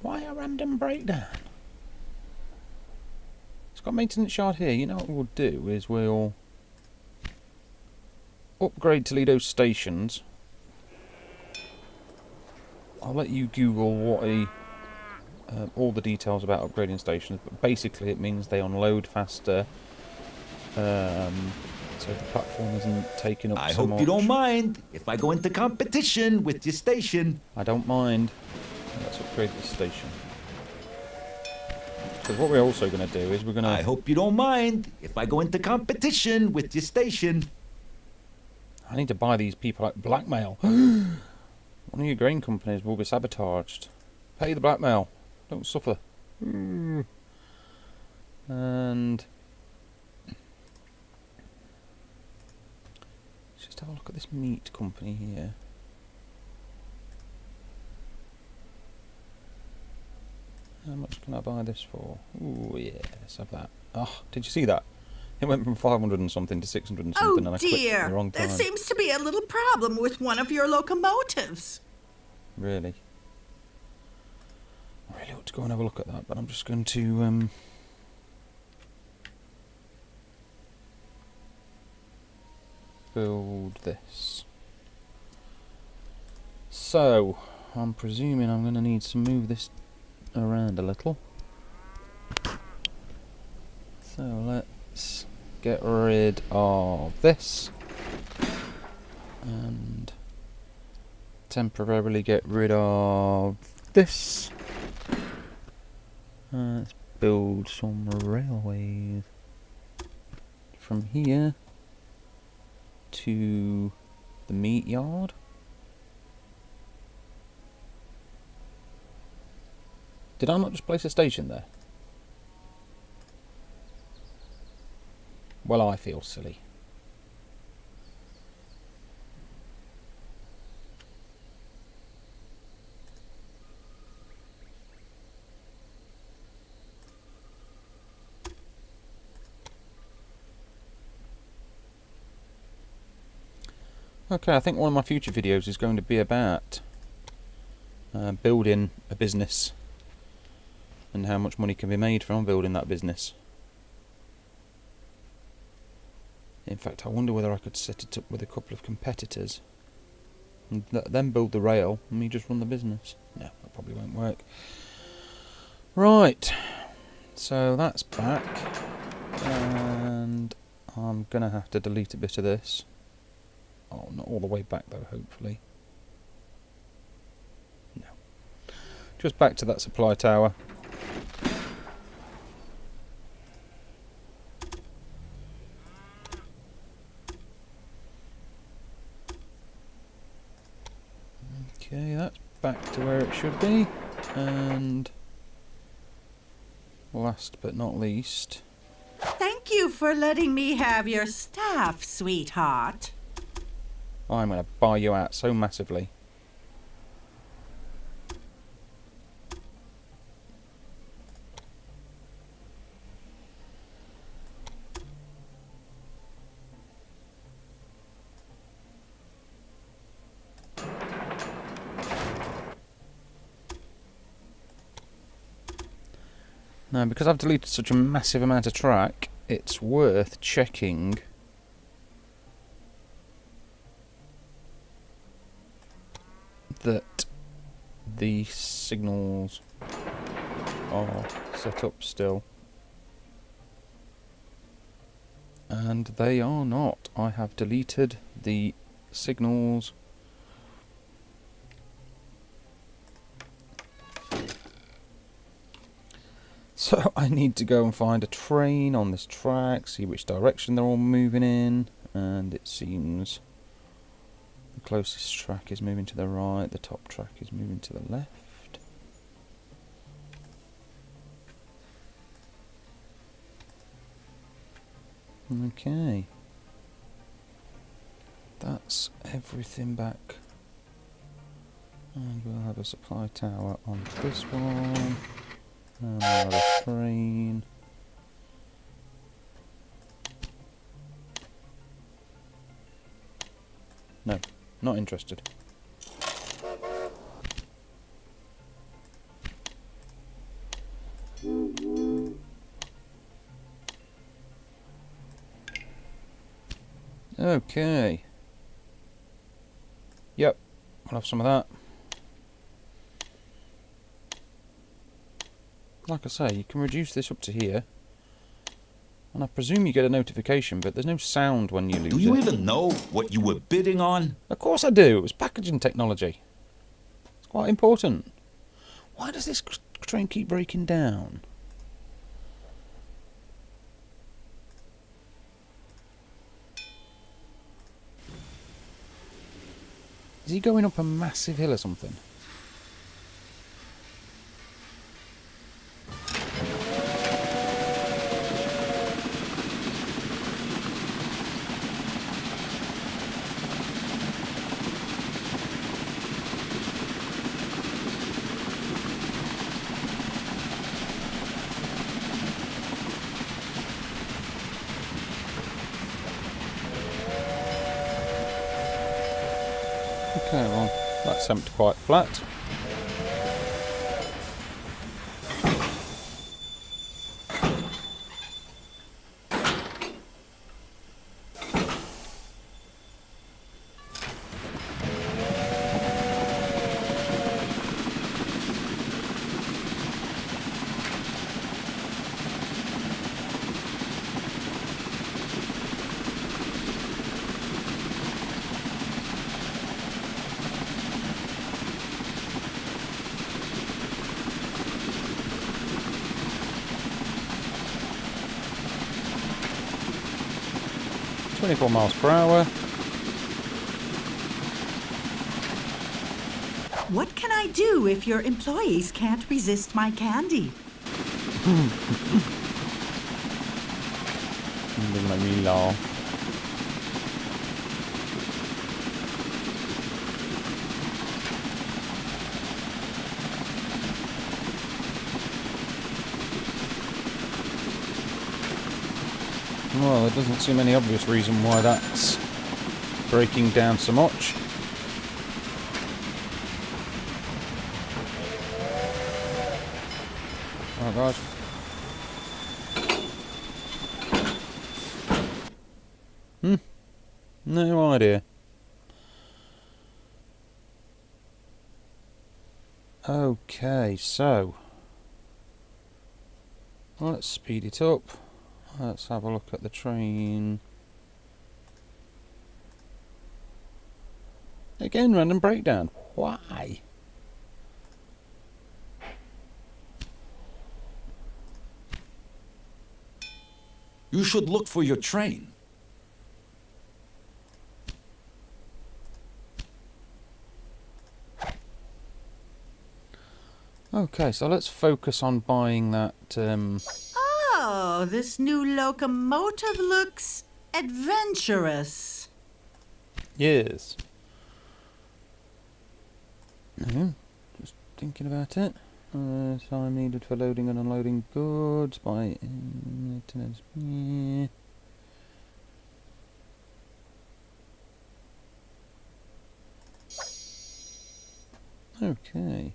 Why a random breakdown? It's got a maintenance yard here. You know what we'll do is we'll upgrade Toledo's stations. I'll let you Google what all the details about upgrading stations, but basically it means they unload faster, so the platform isn't taking up I so hope much. you don't mind if I go into competition with your station. I don't mind. Let's upgrade this station. Because what we're also going to do is we're going to... I hope you don't mind if I go into competition with your station. I need to buy these people like blackmail. One of your grain companies will be sabotaged. Pay the blackmail. Don't suffer. And let's just have a look at this meat company here. How much can I buy this for? Ooh, yeah, let's have that. Oh, did you see that? It went from 500 and something to 600 and something, and I Oh clicked at dear, the wrong there time. seems to be a little problem with one of your locomotives. Really? I really ought to go and have a look at that, but I'm just going to build this. So, I'm presuming I'm going to need to move this around a little. So let's get rid of this and temporarily get rid of this. Let's build some railways from here to the meat yard. Did I not just place a station there? Well, I feel silly. Okay, I think one of my future videos is going to be about building a business and how much money can be made from building that business. In fact, I wonder whether I could set it up with a couple of competitors and let them build the rail and me just run the business. No, that probably won't work. Right, so that's back, and I'm gonna have to delete a bit of this. Oh, not all the way back though, hopefully. No. Just back to that supply tower. Okay, that's back to where it should be. And last but not least... Thank you for letting me have your staff, sweetheart. I'm going to buy you out so massively. Now, because I've deleted such a massive amount of track, it's worth checking that the signals are set up still. And they are not. I have deleted the signals. So I need to go and find a train on this track, see which direction they're all moving in, and it seems the closest track is moving to the right, the top track is moving to the left. Okay. That's everything back. And we'll have a supply tower on this one. And we'll have a train. No, not interested. Okay. Yep, I'll have some of that. Like I say, you can reduce this up to here. And I presume you get a notification, but there's no sound when you lose it. Do you even know what you were bidding on? Of course I do. It was packaging technology. It's quite important. Why does this train keep breaking down? Is he going up a massive hill or something? Okay, well, that's empty quite flat. .24 miles per hour. What can I do if your employees can't resist my candy? They make me laugh. Well, there doesn't seem any obvious reason why that's breaking down so much. Oh god. No idea. Okay, so let's speed it up. Let's have a look at the train. Again, random breakdown. Why? You should look for your train. Okay, so let's focus on buying that. Oh, this new locomotive looks adventurous. Yes. No, just thinking about it. Time needed for loading and unloading goods by maintenance. Yeah. Okay.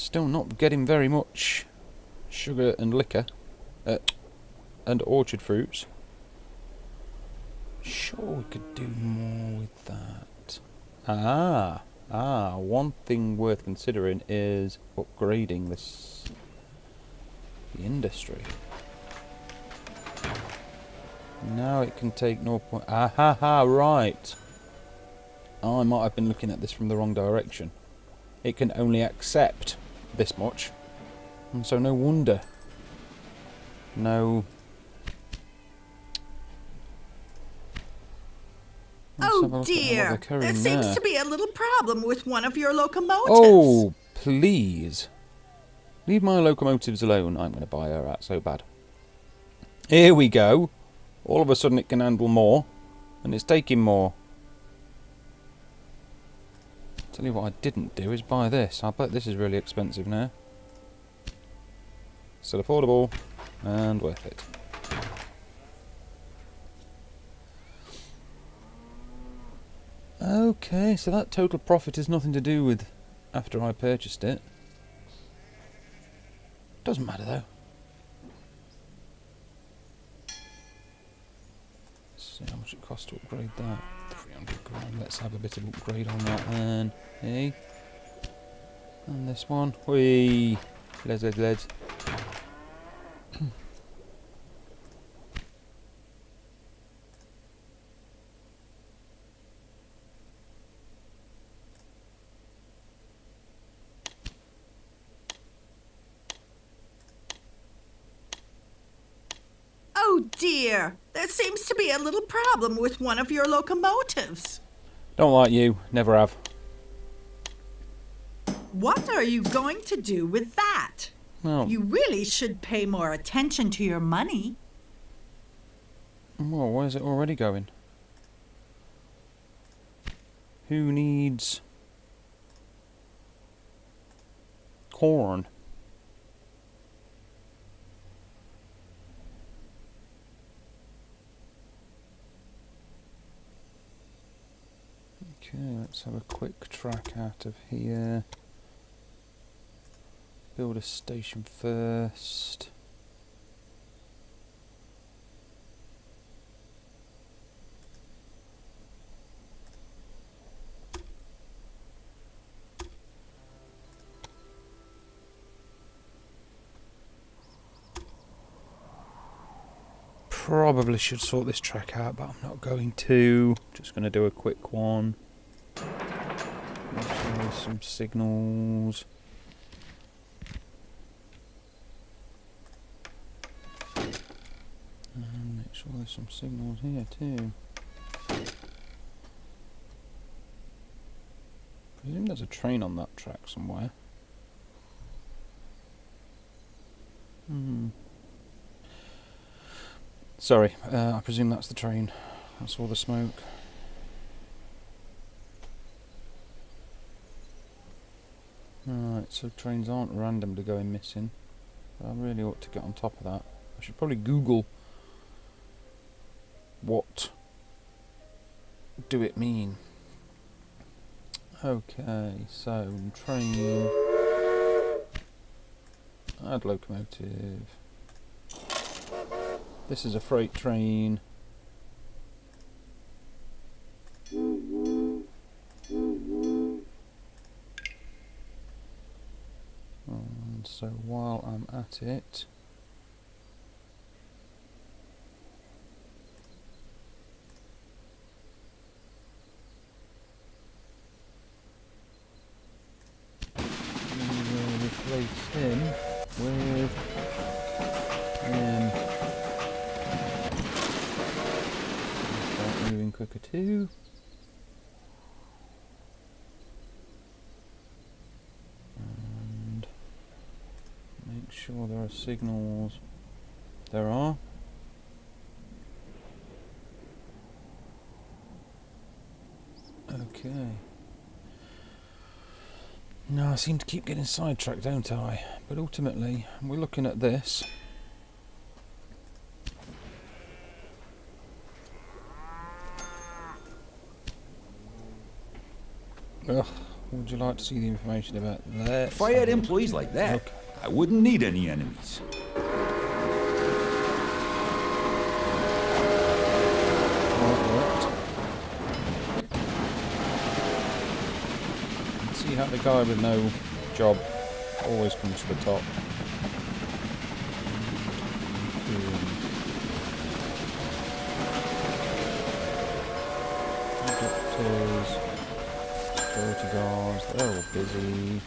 Still not getting very much sugar and liquor. And orchard fruits. Sure, we could do more with that. One thing worth considering is upgrading the industry. Now it can take 0. Right. I might have been looking at this from the wrong direction. It can only accept this much. And so no wonder. No. Oh dear, there seems to be a little problem with one of your locomotives. Oh, please. Leave my locomotives alone. I'm going to buy her out so bad. Here we go. All of a sudden it can handle more. And it's taking more. Tell you what I didn't do is buy this. I bet this is really expensive now. Still affordable. And worth it. Okay, so that total profit has nothing to do with after I purchased it. Doesn't matter though. Let's see how much it costs to upgrade that. 300 grand. Let's have a bit of upgrade on that then. Hey. And this one. Whee! Let's. Oh dear, there seems to be a little problem with one of your locomotives. Don't like you. Never have. What are you going to do with that? Well, You really should pay more attention to your money. well, where's it already going? Who needs corn? Okay, let's have a quick track out of here. Build a station first. Probably should sort this track out, but I'm not going to. Just going to do a quick one. Make sure there's some signals. And make sure there's some signals here too. Presume there's a train on that track somewhere. Sorry, I presume that's the train. That's all the smoke. Right, so trains aren't randomly going missing. I really ought to get on top of that. I should probably Google what do it mean. Okay, so train, add locomotive. This is a freight train. And so while I'm at it, we will replace him with him. Start moving quicker too. And make sure there are signals. There are. Okay. Now I seem to keep getting sidetracked, don't I? But ultimately, we're looking at this. Ugh, Would you like to see the information about that? If I had employees like that, Okay. I wouldn't need any enemies. See how the guy with no job always comes to the top. Doctors, security guards, they're all busy.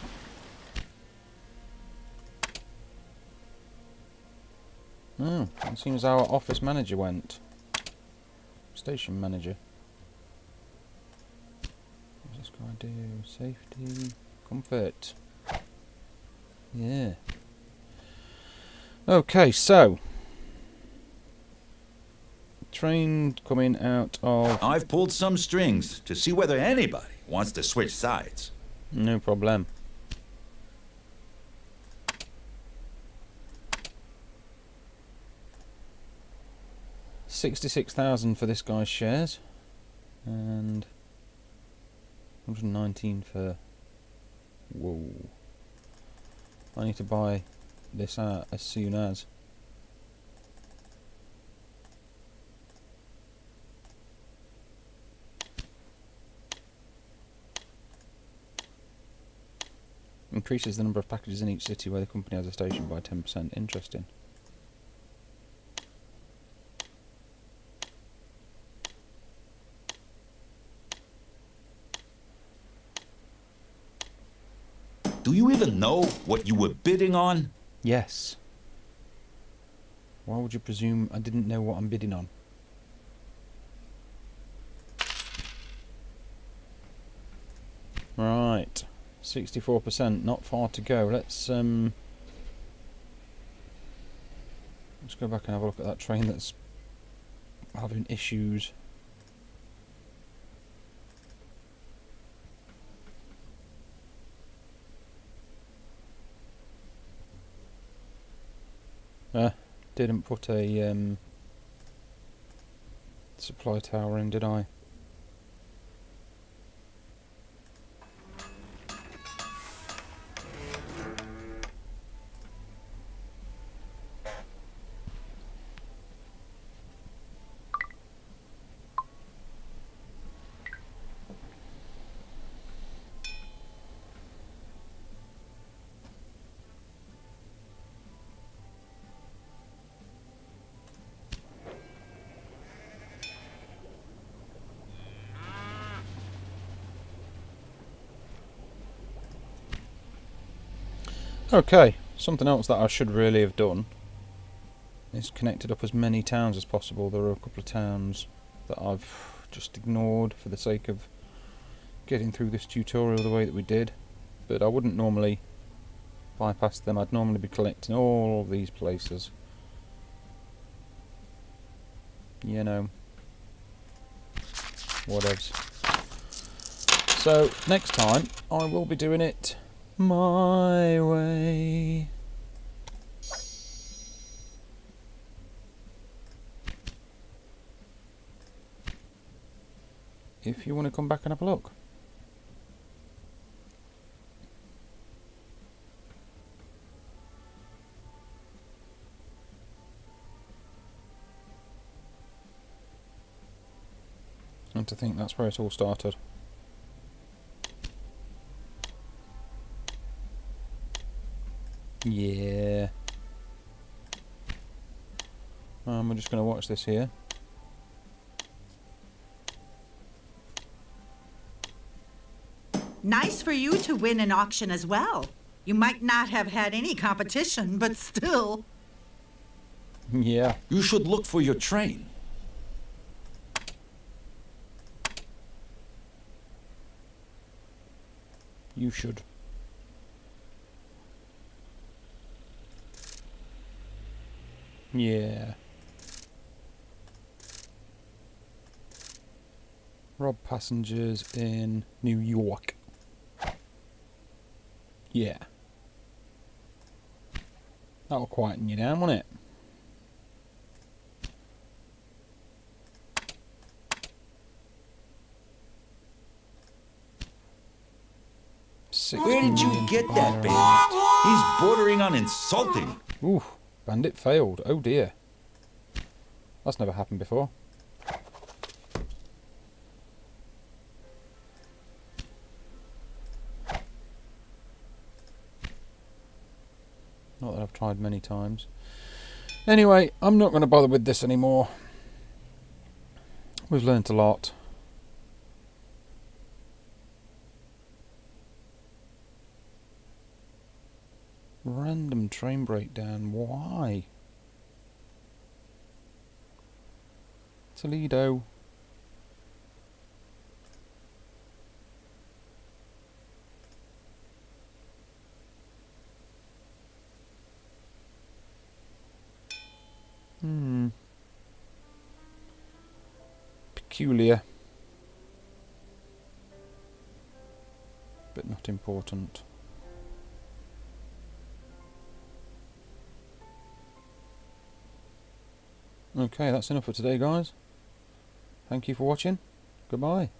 It seems our office manager went. Station manager. What does this guy do? Safety, comfort. Yeah. Okay, so train coming out of. I've pulled some strings to see whether anybody wants to switch sides. No problem. $66,000 for this guy's shares, and 119 for. Whoa! I need to buy this out as soon as. Increases the number of packages in each city where the company has a station by 10%. Interesting. Do you even know what you were bidding on? Yes. Why would you presume I didn't know what I'm bidding on? Right. 64%, not far to go. Let's go back and have a look at that train that's having issues. Didn't put a supply tower in, did I? Okay, something else that I should really have done is connected up as many towns as possible. There are a couple of towns that I've just ignored for the sake of getting through this tutorial the way that we did, but I wouldn't normally bypass them. I'd normally be collecting all of these places. You know, whatevs. So next time I will be doing it my way. If you want to come back and have a look. And to think that's where it all started. Yeah. We're just going to watch this here. Nice for you to win an auction as well. You might not have had any competition, but still. Yeah. You should look for your train. You should. Yeah. Rob passengers in New York. Yeah. That'll quieten you down, won't it? Forget that, Bandit. He's bordering on insulting. Ooh, bandit failed. Oh dear. That's never happened before. Not that I've tried many times. Anyway, I'm not going to bother with this anymore. We've learnt a lot. Random train breakdown. Why? Toledo. Peculiar. But not important. Okay, that's enough for today, guys. Thank you for watching. Goodbye.